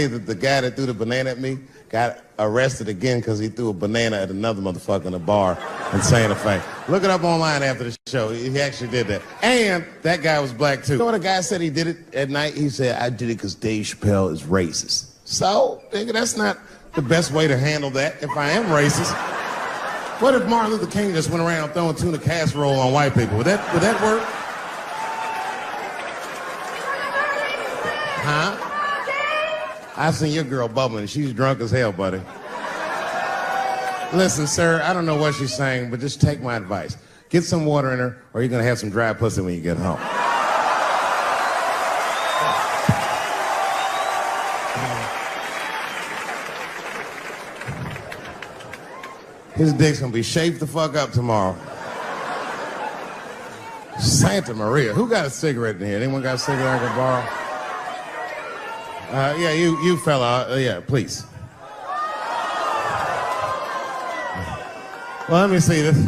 that the guy that threw the banana at me got arrested again because he threw a banana at another motherfucker in a bar in Santa Fe. Look it up online after the show. He actually did that. And that guy was black too. You know what a guy said he did it at night? He said, I did it because Dave Chappelle is racist. So, nigga, that's not the best way to handle that if I am racist. What if Martin Luther King just went around throwing tuna casserole on white people? Would that work? Huh? I seen your girl bubbling. She's drunk as hell, buddy. Listen, sir, I don't know what she's saying, but just take my advice. Get some water in her, or you're gonna have some dry pussy when you get home. His dick's gonna be shaped the fuck up tomorrow. Santa Maria. Who got a cigarette in here? Anyone got a cigarette I can borrow? Yeah, you fella. Yeah, please. Well, let me see this.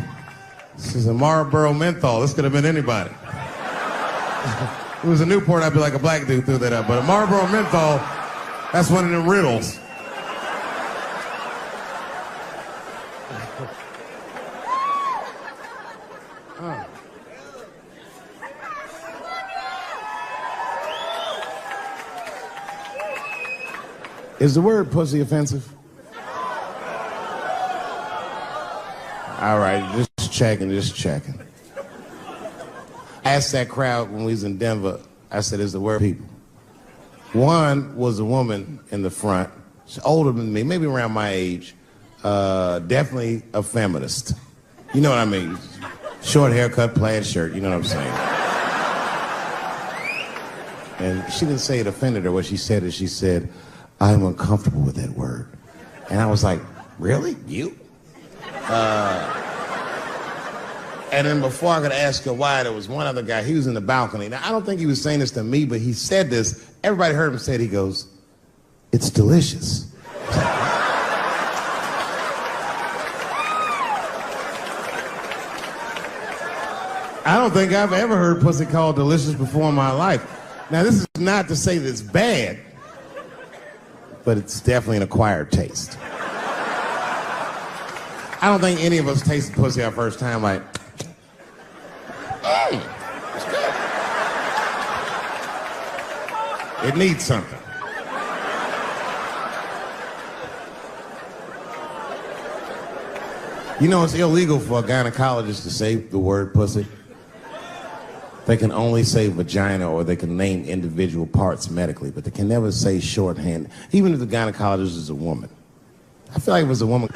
This is a Marlboro menthol. This could have been anybody. If it was a Newport, I'd be like a black dude threw that up. But a Marlboro menthol, that's one of them riddles. Is the word pussy offensive? All right, just checking. I asked that crowd when we was in Denver, I said, is the word people? One was a woman in the front, she's older than me, maybe around my age, definitely a feminist. You know what I mean? Short haircut, plaid shirt, you know what I'm saying? And she didn't say it offended her. What she said is she said, I'm uncomfortable with that word. And I was like, really? You? And then before I could ask her why, there was one other guy, he was in the balcony. Now, I don't think he was saying this to me, but he said this. Everybody heard him say it. He goes, it's delicious. I don't think I've ever heard pussy called delicious before in my life. Now, this is not to say that it's bad, but it's definitely an acquired taste. I don't think any of us tasted pussy our first time like, hey, it's good. It needs something. You know, it's illegal for a gynecologist to say the word pussy. They can only say vagina, or they can name individual parts medically, but they can never say shorthand, even if the gynecologist is a woman. I feel like it was a woman.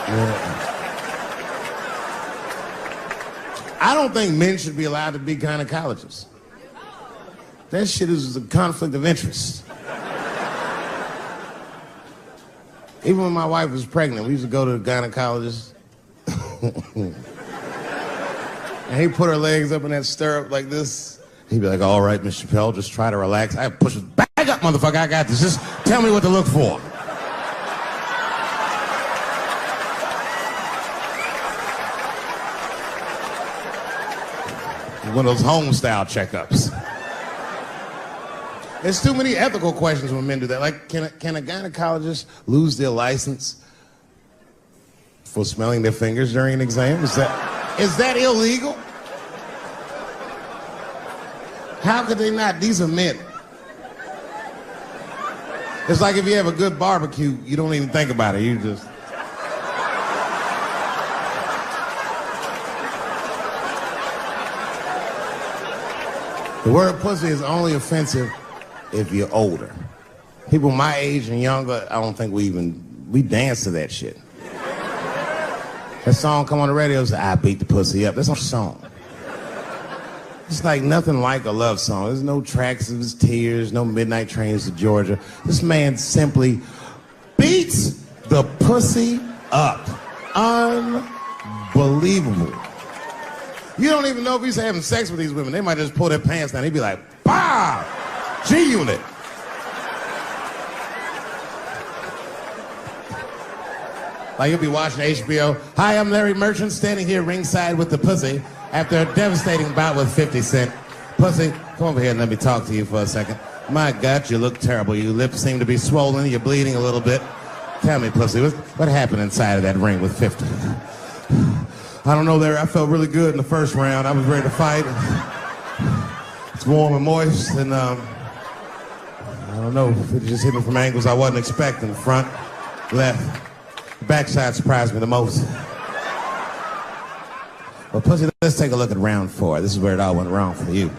Yeah. I don't think men should be allowed to be gynecologists. That shit is a conflict of interest. Even when my wife was pregnant, we used to go to the gynecologist. And he'd put her legs up in that stirrup like this. He'd be like, all right, Miss Chappelle, just try to relax. I'd push her, back up, motherfucker, I got this. Just tell me what to look for. One of those home-style checkups. There's too many ethical questions when men do that. Like, can a gynecologist lose their license for smelling their fingers during an exam? Is that illegal? How could they not? These are men. It's like if you have a good barbecue, you don't even think about it. You just... The word pussy is only offensive if you're older. People my age and younger, I don't think we dance to that shit. That song come on the radio, say, I beat the pussy up. That's not a song. It's like nothing like a love song. There's no tracks of his tears, no midnight trains to Georgia. This man simply beats the pussy up. Unbelievable. You don't even know if he's having sex with these women. They might just pull their pants down. He'd be like, bah! G-Unit. Like you'll be watching HBO. Hi, I'm Larry Merchant, standing here ringside with the pussy after a devastating bout with 50 Cent. Pussy, come over here and let me talk to you for a second. My God, you look terrible. Your lips seem to be swollen. You're bleeding a little bit. Tell me, pussy, what happened inside of that ring with 50? I don't know, Larry. I felt really good in the first round. I was ready to fight. It's warm and moist, and I don't know. It just hit me from angles I wasn't expecting. Front, left. Backside surprised me the most. Well, pussy, let's take a look at round 4. This is where it all went wrong for you.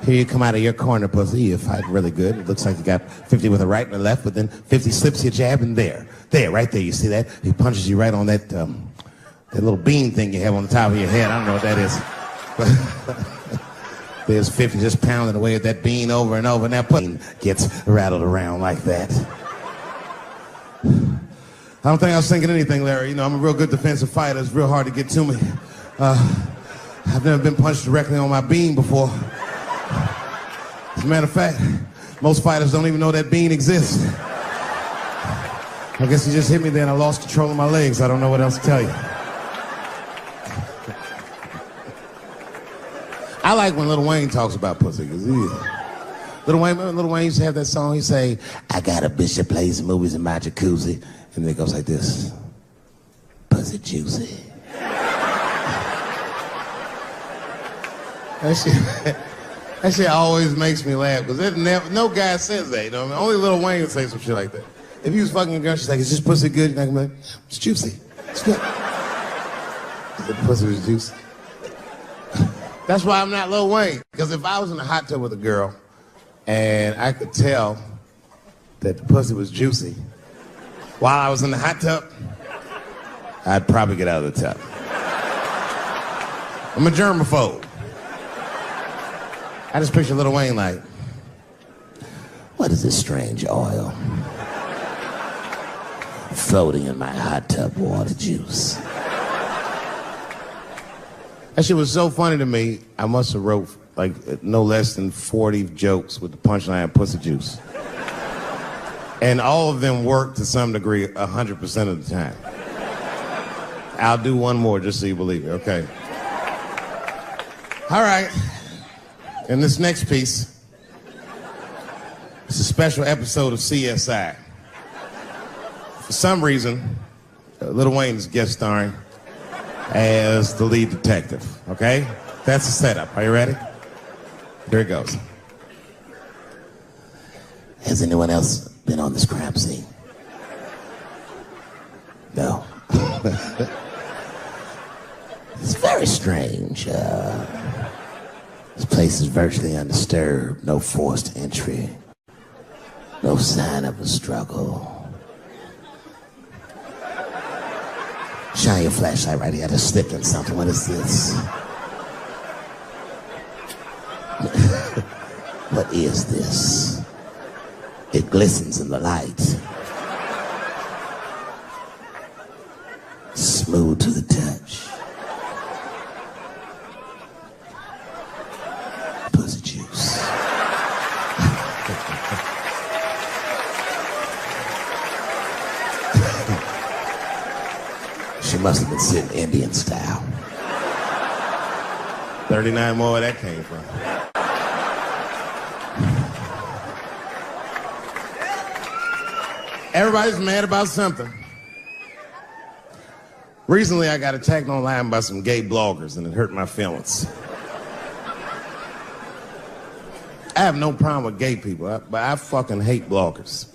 Here you come out of your corner, pussy. You fight really good. It looks like you got 50 with a right and a left, but then 50 slips your jab, and there, right there. You see that? He punches you right on that little bean thing you have on the top of your head. I don't know what that is. There's 50 just pounding away at that bean over and over, and that pussy gets rattled around like that. I don't think I was thinking anything, Larry. You know, I'm a real good defensive fighter. It's real hard to get to me. I've never been punched directly on my bean before. As a matter of fact, most fighters don't even know that bean exists. I guess he just hit me there and I lost control of my legs. I don't know what else to tell you. I like when Lil Wayne talks about pussy, because Lil Wayne used to have that song. He'd say, I got a bitch that plays movies in my jacuzzi. And then it goes like this. Pussy juicy. That shit always makes me laugh, because no guy says that, you know what I mean? Only Lil Wayne would say some shit like that. If he was fucking a girl, she's like, is this pussy good? And I can be like, it's juicy. It's good. The pussy was juicy. That's why I'm not Lil Wayne. Because if I was in a hot tub with a girl and I could tell that the pussy was juicy while I was in the hot tub, I'd probably get out of the tub. I'm a germaphobe. I just picture Lil Wayne like, what is this strange oil floating in my hot tub water juice? That shit was so funny to me, I must have wrote like no less than 40 jokes with the punchline pussy juice. And all of them work to some degree 100% of the time. I'll do one more just so you believe it, okay? All right. In this next piece, it's a special episode of CSI. For some reason, Lil Wayne is guest starring as the lead detective, okay? That's the setup. Are you ready? Here it goes. Has anyone else been on this crime scene? No. It's very strange. This place is virtually undisturbed. No forced entry. No sign of a struggle. Shine your flashlight right here. I just slipped in something. What is this? What is this? It glistens in the light. Smooth to the touch. Pussy juice. She must have been sitting Indian style. 39 more where that came from. Everybody's mad about something. Recently, I got attacked online by some gay bloggers, and it hurt my feelings. I have no problem with gay people, but I fucking hate bloggers.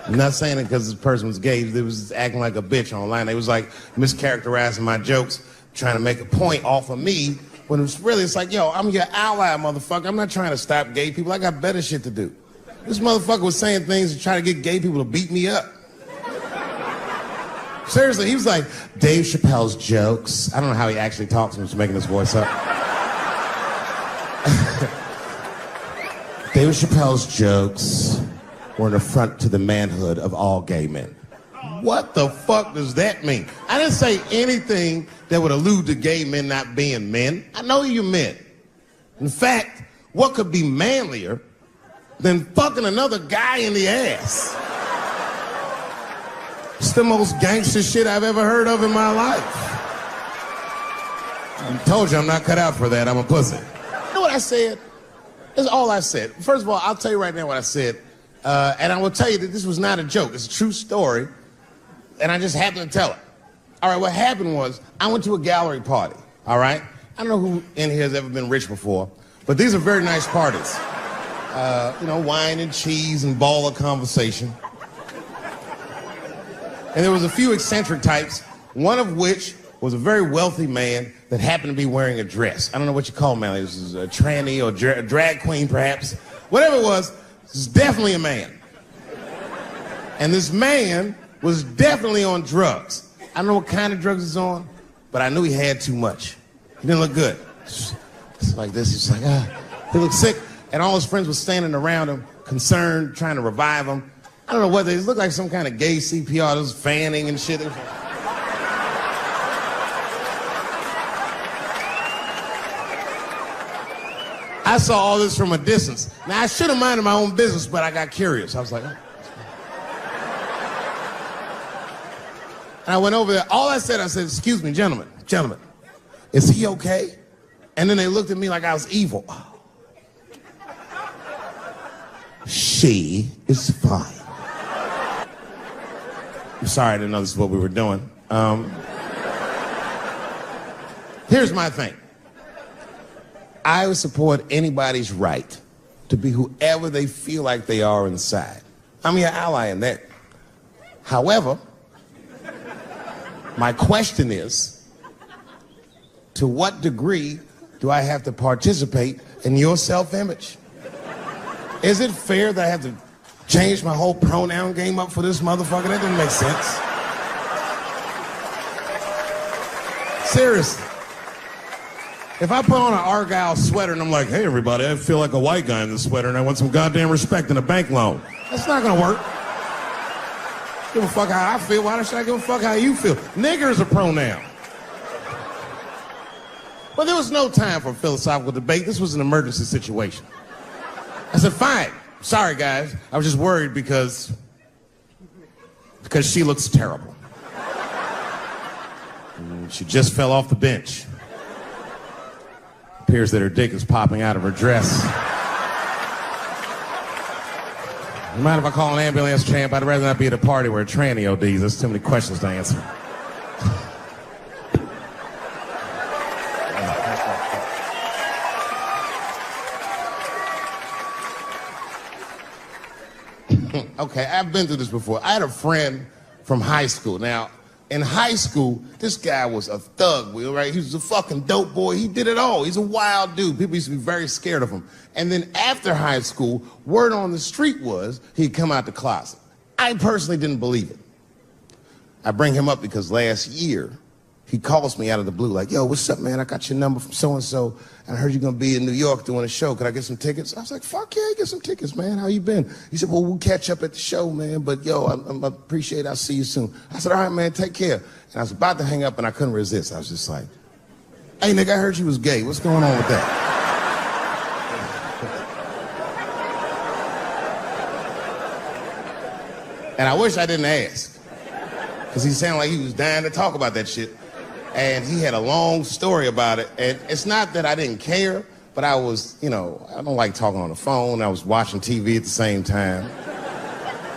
I'm not saying it because this person was gay. They was acting like a bitch online. They was like mischaracterizing my jokes, trying to make a point off of me, when it's like, yo, I'm your ally, motherfucker. I'm not trying to stop gay people. I got better shit to do. This motherfucker was saying things to try to get gay people to beat me up. Seriously, he was like, Dave Chappelle's jokes. I don't know how he actually talks. I'm just making his voice up. Dave Chappelle's jokes were an affront to the manhood of all gay men. What the fuck does that mean? I didn't say anything that would allude to gay men not being men. I know you men. In fact, what could be manlier than fucking another guy in the ass? It's the most gangster shit I've ever heard of in my life. I told you I'm not cut out for that. I'm a pussy. You know what I said? That's all I said. First of all, I'll tell you right now what I said. And I will tell you that this was not a joke. It's a true story. And I just happened to tell it. All right, what happened was I went to a gallery party, all right? I don't know who in here has ever been rich before, but these are very nice parties. Wine and cheese and ball of conversation. And there was a few eccentric types, one of which was a very wealthy man that happened to be wearing a dress. I don't know what you call him, man. This is a tranny or a drag queen, perhaps. Whatever it was, this is definitely a man. And this man was definitely on drugs. I don't know what kind of drugs he's on, but I knew he had too much. He didn't look good. It's like this. He's like, he looked sick. And all his friends were standing around him, concerned, trying to revive him. I don't know whether he looked like some kind of gay CPR. There was fanning and shit. I saw all this from a distance. Now, I should have minded my own business, but I got curious. I was like, oh. And I went over there. All I said, excuse me, gentlemen, is he okay? And then they looked at me like I was evil. She is fine. I'm sorry, I didn't know this is what we were doing. Here's my thing. I would support anybody's right to be whoever they feel like they are inside. I'm your ally in that. However, my question is, to what degree do I have to participate in your self-image? Is it fair that I have to change my whole pronoun game up for this motherfucker? That doesn't make sense. Seriously. If I put on an Argyle sweater and I'm like, hey, everybody, I feel like a white guy in this sweater and I want some goddamn respect and a bank loan. That's not gonna work. Give a fuck how I feel. Why should I give a fuck how you feel? Nigger is a pronoun. But there was no time for philosophical debate. This was an emergency situation. I said, fine. Sorry, guys. I was just worried because she looks terrible. And she just fell off the bench. Appears that her dick is popping out of her dress. You mind if I call an ambulance, champ? I'd rather not be at a party where a tranny ODs. There's too many questions to answer. Okay, I've been through this before. I had a friend from high school. Now, in high school, this guy was a thug, Will, right? He was a fucking dope boy. He did it all. He's a wild dude. People used to be very scared of him. And then after high school, word on the street was he'd come out the closet. I personally didn't believe it. I bring him up because last year, he calls me out of the blue like, yo, what's up, man? I got your number from so-and-so, and I heard you're going to be in New York doing a show. Could I get some tickets? I was like, fuck yeah, get some tickets, man. How you been? He said, well, we'll catch up at the show, man, but yo, I appreciate it. I'll see you soon. I said, all right, man, take care. And I was about to hang up, and I couldn't resist. I was just like, hey, nigga, I heard you was gay. What's going on with that? And I wish I didn't ask, because he sounded like he was dying to talk about that shit. And he had a long story about it. And it's not that I didn't care, but I was, I don't like talking on the phone. I was watching TV at the same time.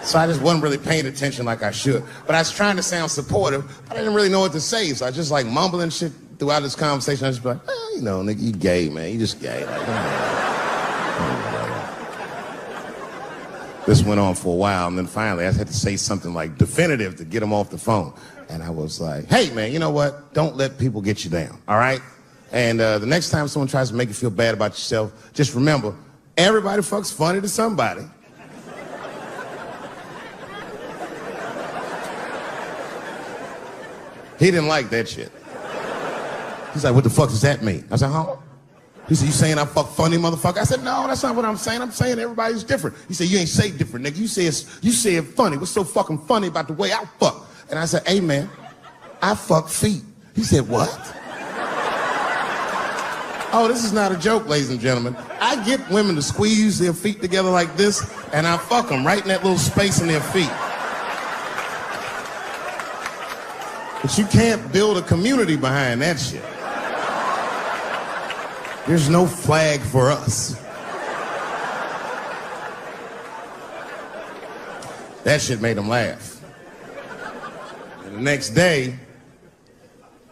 So I just wasn't really paying attention like I should. But I was trying to sound supportive, but I didn't really know what to say. So I just like mumbling shit throughout this conversation. I just be like, nigga, you gay, man. You just gay. This went on for a while, and then finally I had to say something like definitive to get him off the phone. And I was like, hey, man, you know what? Don't let people get you down, all right? And the next time someone tries to make you feel bad about yourself, just remember, everybody fucks funny to somebody. He didn't like that shit. He's like, what the fuck does that mean? I said, huh? He said, you saying I fuck funny, motherfucker? I said, no, that's not what I'm saying. I'm saying everybody's different. He said, you ain't say different, nigga. You say it funny. What's so fucking funny about the way I fuck? And I said, hey, man, I fuck feet. He said, what? Oh, this is not a joke, ladies and gentlemen. I get women to squeeze their feet together like this, and I fuck them right in that little space in their feet. But you can't build a community behind that shit. There's no flag for us. That shit made him laugh. And the next day,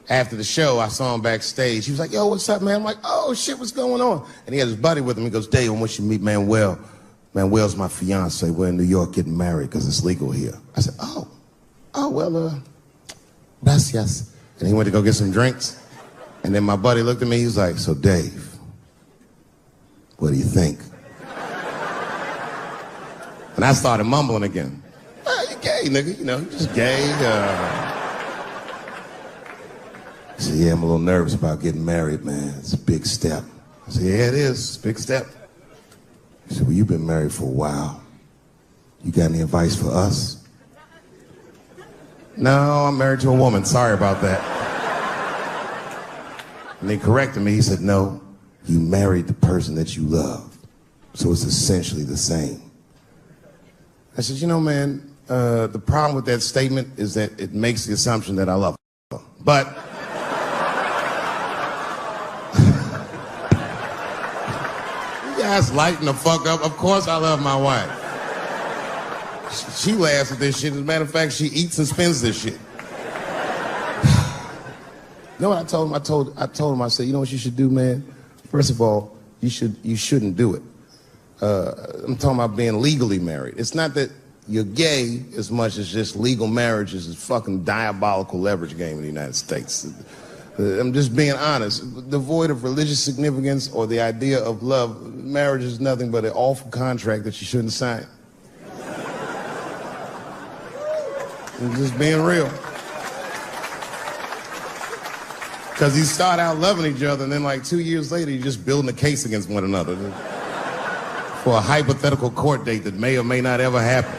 after the show, I saw him backstage. He was like, yo, what's up, man? I'm like, oh, shit, what's going on? And he had his buddy with him. He goes, Dave, I want you to meet Manuel. Manuel's my fiance. We're in New York getting married because it's legal here. I said, well, gracias. And he went to go get some drinks. And then my buddy looked at me. He was like, so, Dave, what do you think? And I started mumbling again. You gay, nigga, you're just gay. He said, yeah, I'm a little nervous about getting married, man. It's a big step. I said, yeah, it is. It's a big step. He said, well, you've been married for a while. You got any advice for us? No, I'm married to a woman. Sorry about that. And they corrected me. He said, no, you married the person that you love. So it's essentially the same. I said, man, the problem with that statement is that it makes the assumption that I love her. But you guys lighten the fuck up. Of course I love my wife. She laughs at this shit. As a matter of fact, she eats and spends this shit. You know what I told him? I told him, I said, you know what you should do, man? First of all, you shouldn't do it. I'm talking about being legally married. It's not that you're gay as much as just legal marriage is a fucking diabolical leverage game in the United States. I'm just being honest. Devoid of religious significance or the idea of love, marriage is nothing but an awful contract that you shouldn't sign. I'm just being real. Because you start out loving each other, and then like 2 years later, you're just building a case against one another for a hypothetical court date that may or may not ever happen.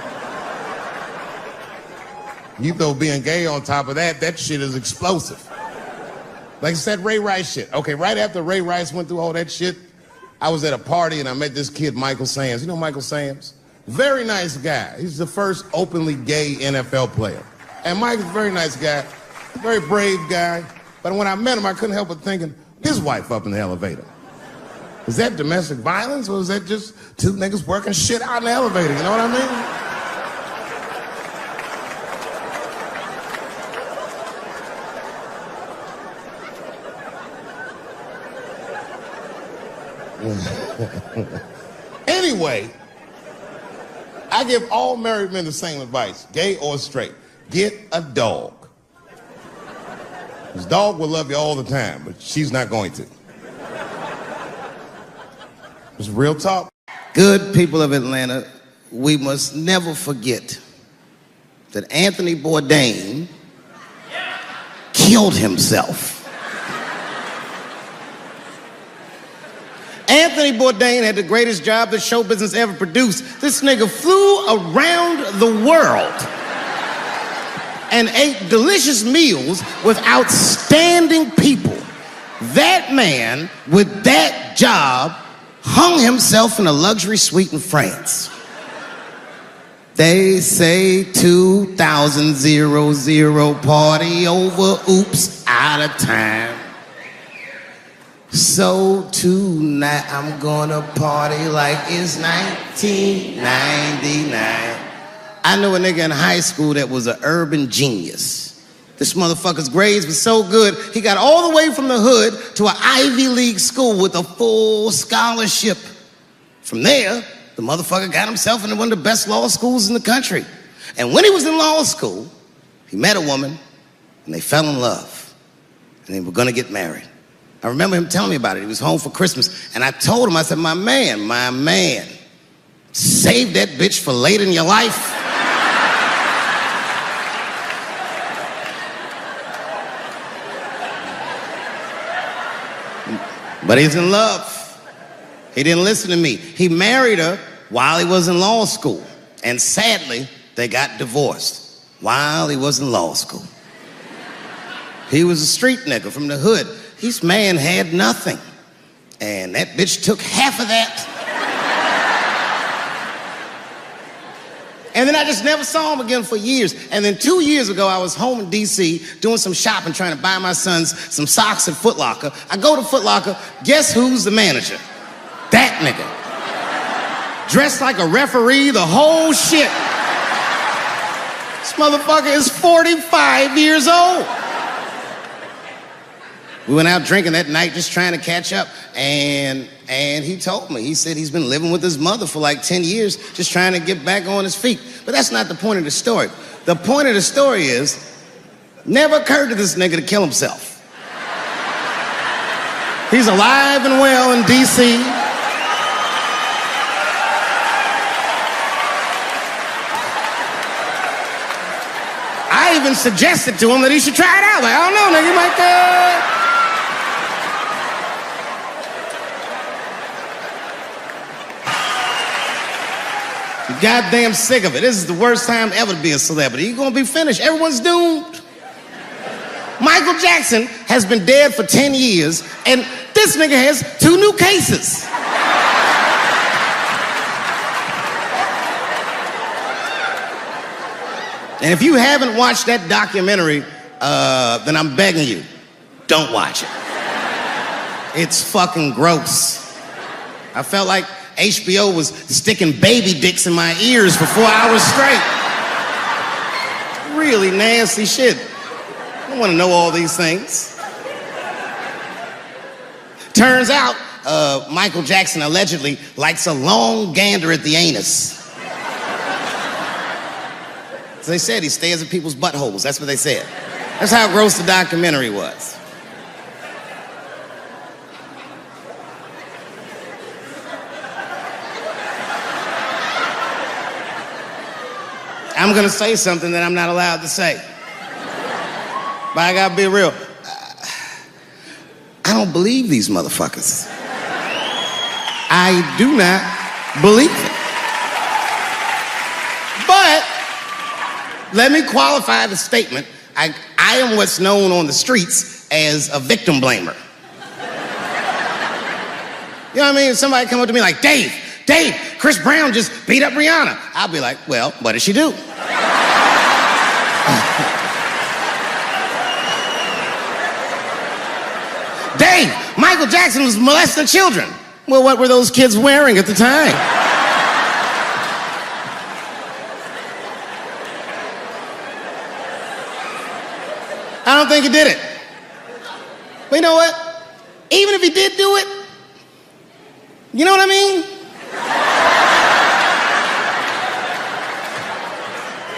You throw being gay on top of that, that shit is explosive. Like I said, Ray Rice shit. Okay, right after Ray Rice went through all that shit, I was at a party and I met this kid, Michael Samms. You know Michael Samms? Very nice guy. He's the first openly gay NFL player. And Mike's a very nice guy, very brave guy. But when I met him, I couldn't help but thinking, his wife up in the elevator. Is that domestic violence, or is that just two niggas working shit out in the elevator? You know what I mean? Anyway, I give all married men the same advice, gay or straight. Get a dog. This dog will love you all the time, but she's not going to. It's real talk. Good people of Atlanta, we must never forget that Anthony Bourdain killed himself. Anthony Bourdain had the greatest job that show business ever produced. This nigga flew around the world and ate delicious meals with outstanding people. That man, with that job, hung himself in a luxury suite in France. They say 2000 party over, oops, out of time. So tonight I'm gonna party like it's 1999. I knew a nigga in high school that was an urban genius. This motherfucker's grades were so good, he got all the way from the hood to an Ivy League school with a full scholarship. From there, the motherfucker got himself into one of the best law schools in the country. And when he was in law school, he met a woman and they fell in love. And they were gonna get married. I remember him telling me about it. He was home for Christmas. And I told him, I said, my man, save that bitch for later in your life. But he's in love. He didn't listen to me. He married her while he was in law school. And sadly, they got divorced while he was in law school. He was a street nigga from the hood. This man had nothing. And that bitch took half of that. And then I just never saw him again for years. And then 2 years ago, I was home in D.C. doing some shopping, trying to buy my sons some socks at Foot Locker. I go to Foot Locker, guess who's the manager? That nigga. Dressed like a referee, the whole shit. This motherfucker is 45 years old. We went out drinking that night just trying to catch up, and he told me, he said he's been living with his mother for like 10 years, just trying to get back on his feet. But that's not the point of the story. The point of the story is, never occurred to this nigga to kill himself. He's alive and well in D.C. I even suggested to him that he should try it out. Like, I don't know, nigga, you might, goddamn sick of it. This is the worst time ever to be a celebrity. You're gonna be finished. Everyone's doomed. Michael Jackson has been dead for 10 years, and this nigga has 2 new cases. And if you haven't watched that documentary, then I'm begging you, don't watch it. It's fucking gross. I felt like HBO was sticking baby dicks in my ears for 4 hours straight. Really nasty shit. I don't want to know all these things. Turns out, Michael Jackson allegedly likes a long gander at the anus. So they said he stares at people's buttholes. That's what they said. That's how gross the documentary was. I'm gonna say something that I'm not allowed to say. But I gotta be real. I don't believe these motherfuckers. I do not believe it. But let me qualify the statement. I am what's known on the streets as a victim blamer. You know what I mean? Somebody come up to me like, Dave, Chris Brown just beat up Rihanna. I'll be like, well, what did she do? Dave, Michael Jackson was molesting children. Well, what were those kids wearing at the time? I don't think he did it. But you know what? Even if he did do it, you know what I mean?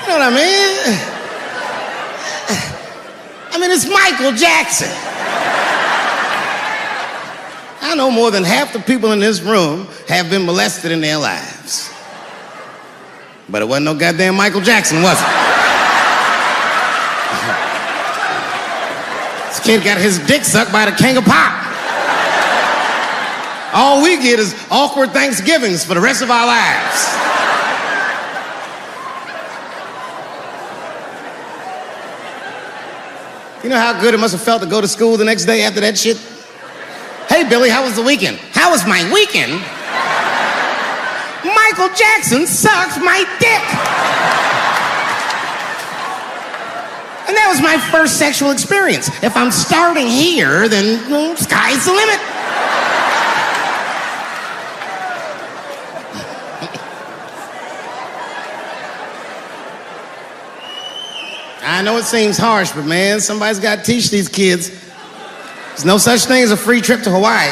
You know what I mean? I mean, it's Michael Jackson. I know more than half the people in this room have been molested in their lives. But it wasn't no goddamn Michael Jackson, was it? kid got his dick sucked by the king of pop. All we get is awkward Thanksgivings for the rest of our lives. You know how good it must have felt to go to school the next day after that shit? Hey, Billy, how was the weekend? How was my weekend? Michael Jackson sucked my dick. And that was my first sexual experience. If I'm starting here, then sky's the limit. I know it seems harsh, but man, somebody's got to teach these kids. There's no such thing as a free trip to Hawaii.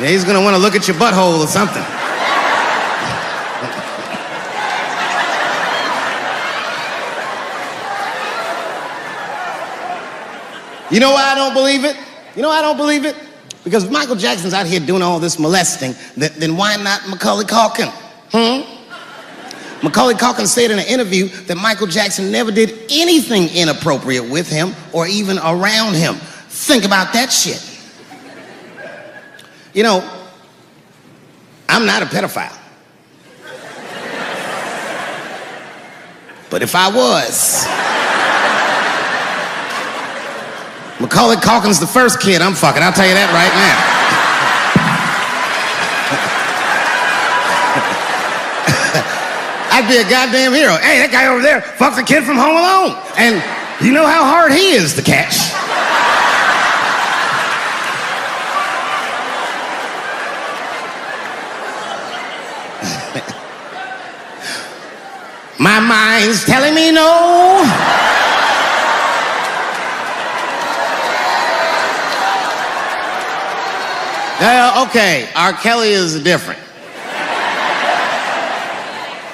Yeah, he's gonna want to look at your butthole or something. You know why I don't believe it? You know why I don't believe it? Because if Michael Jackson's out here doing all this molesting, then why not Macaulay Culkin? Macaulay Culkin said in an interview that Michael Jackson never did anything inappropriate with him or even around him. Think about that shit. You know, I'm not a pedophile. But if I was, Macaulay Culkin's the first kid I'm fucking, I'll tell you that right now. I'd be a goddamn hero. Hey, that guy over there fucks a kid from Home Alone. And you know how hard he is to catch. My mind's telling me no. Okay, R. Kelly is different.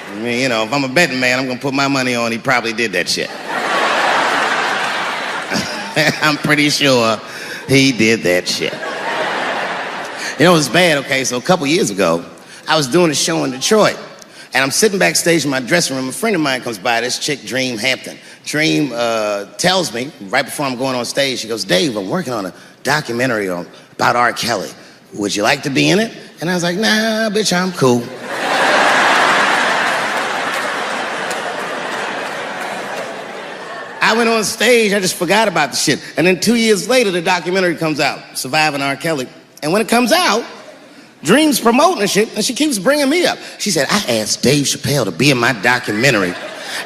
I mean, you know, if I'm a betting man, I'm gonna put my money on he probably did that shit. I'm pretty sure he did that shit. You know, it was bad, okay, so a couple years ago, I was doing a show in Detroit, and I'm sitting backstage in my dressing room. A friend of mine comes by, this chick, Dream Hampton. Dream tells me, right before I'm going on stage, she goes, Dave, I'm working on a documentary about R. Kelly. Would you like to be in it? And I was like, nah, bitch, I'm cool. I went on stage, I just forgot about the shit. And then 2 years later, the documentary comes out, Surviving R. Kelly. And when it comes out, Dream's promoting the shit, and she keeps bringing me up. She said, I asked Dave Chappelle to be in my documentary,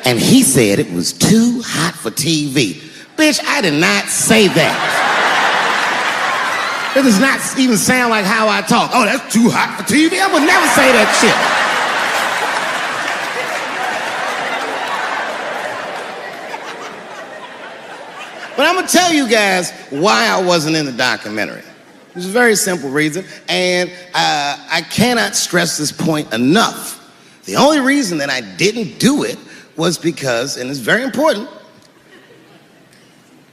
and he said it was too hot for TV. Bitch, I did not say that. It does not even sound like how I talk. Oh, that's too hot for TV? I would never say that shit. But I'm gonna tell you guys why I wasn't in the documentary. There's a very simple reason, and I cannot stress this point enough. The only reason that I didn't do it was because, and it's very important,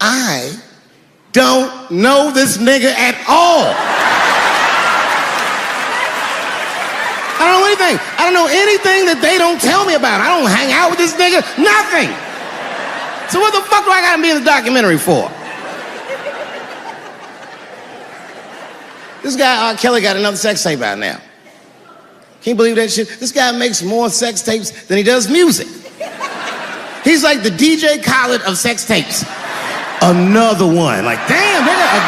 I don't know this nigga at all. I don't know anything. I don't know anything that they don't tell me about. I don't hang out with this nigga, nothing. So what the fuck do I gotta be in the documentary for? This guy, R. Kelly, got another sex tape out now. Can you believe that shit? This guy makes more sex tapes than he does music. He's like the DJ Khaled of sex tapes. Another one. Like, damn, nigga.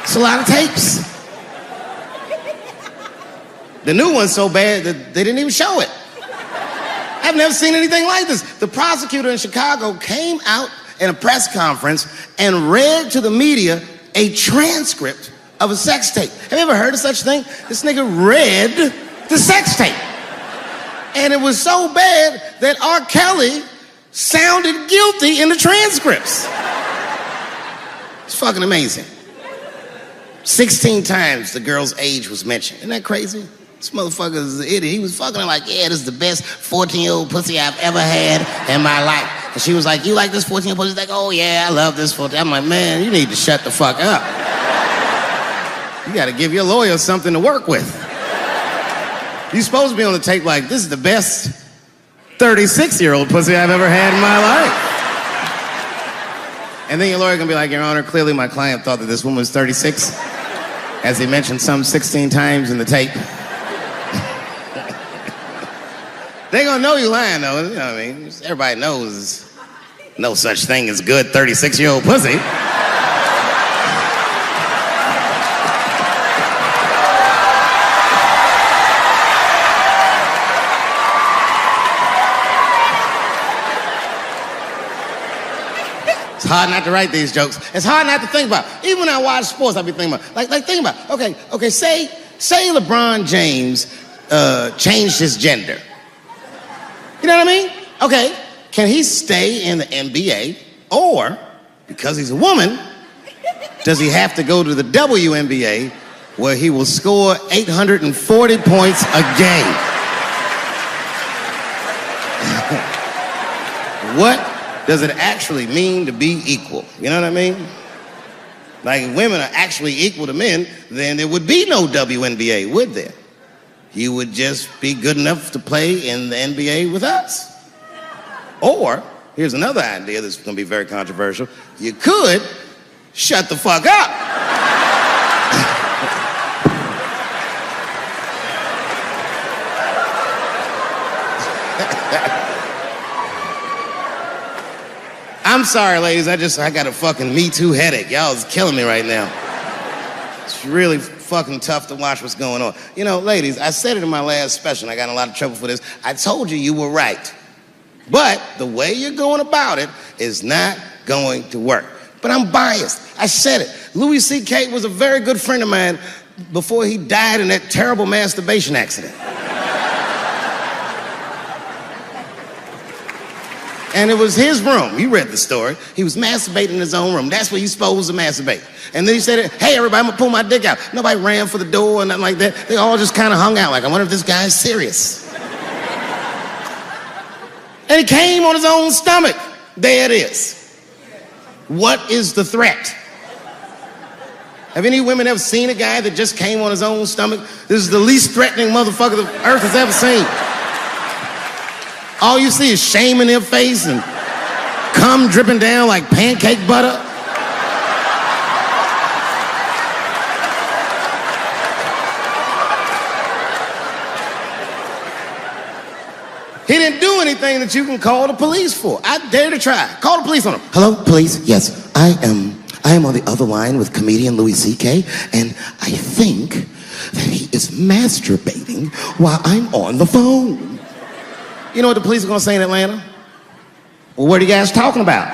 It's a lot of tapes. The new one's so bad that they didn't even show it. I've never seen anything like this. The prosecutor in Chicago came out in a press conference and read to the media a transcript of a sex tape. Have you ever heard of such a thing? This nigga read the sex tape. And it was so bad that R. Kelly sounded guilty in the transcripts. It's fucking amazing. 16 times the girl's age was mentioned. Isn't that crazy? This motherfucker is an idiot. He was fucking her like, yeah, this is the best 14-year-old pussy I've ever had in my life. And she was like, you like this 14-year-old pussy? He's like, oh yeah, I love this 14. I'm like, man, you need to shut the fuck up. You gotta give your lawyer something to work with. You're supposed to be on the tape like, this is the best 36-year-old pussy I've ever had in my life. And then your lawyer can be like, Your Honor, clearly my client thought that this woman was 36, as he mentioned some 16 times in the tape. They gonna know you lying, though. You know what I mean? Everybody knows no such thing as good 36-year-old pussy. It's hard not to write these jokes. It's hard not to think about. Even when I watch sports, I be thinking about, think about, okay, say LeBron James changed his gender. You know what I mean? Okay, can he stay in the NBA, or, because he's a woman, does he have to go to the WNBA, where he will score 840 points a game? What does it actually mean to be equal? You know what I mean? Like, if women are actually equal to men, then there would be no WNBA, would there? You would just be good enough to play in the NBA with us. Or, here's another idea that's gonna be very controversial. You could shut the fuck up. I'm sorry, ladies, I got a fucking Me Too headache. Y'all is killing me right now. It's really fucking tough to watch what's going on. You know, ladies, I said it in my last special, and I got in a lot of trouble for this. I told you were right. But the way you're going about it is not going to work. But I'm biased. I said it. Louis C.K. was a very good friend of mine before he died in that terrible masturbation accident. And it was his room. You read the story. He was masturbating in his own room. That's where you're supposed to masturbate. And then he said, hey, everybody, I'm gonna pull my dick out. Nobody ran for the door or nothing like that. They all just kind of hung out like, I wonder if this guy's serious. And he came on his own stomach. There it is. What is the threat? Have any women ever seen a guy that just came on his own stomach? This is the least threatening motherfucker the earth has ever seen. All you see is shame in their face and cum dripping down like pancake butter. He didn't do anything that you can call the police for. I dare to try. Call the police on him. Hello, police? Yes, I am on the other line with comedian Louis C.K., and I think that he is masturbating while I'm on the phone. You know what the police are gonna say in Atlanta? Well, what are you guys talking about?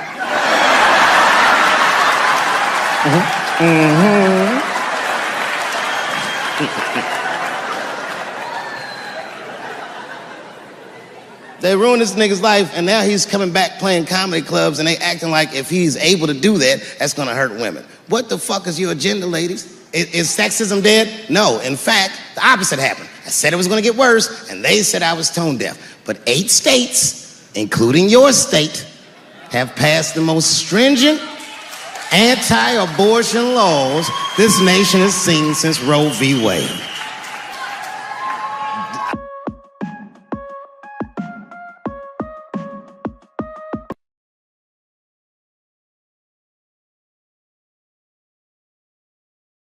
They ruined this nigga's life, and now he's coming back playing comedy clubs, and they acting like if he's able to do that, that's gonna hurt women. What the fuck is your agenda, ladies? Is sexism dead? No, in fact, the opposite happened. I said it was gonna get worse, and they said I was tone deaf. But 8 states, including your state, have passed the most stringent anti-abortion laws this nation has seen since Roe v. Wade.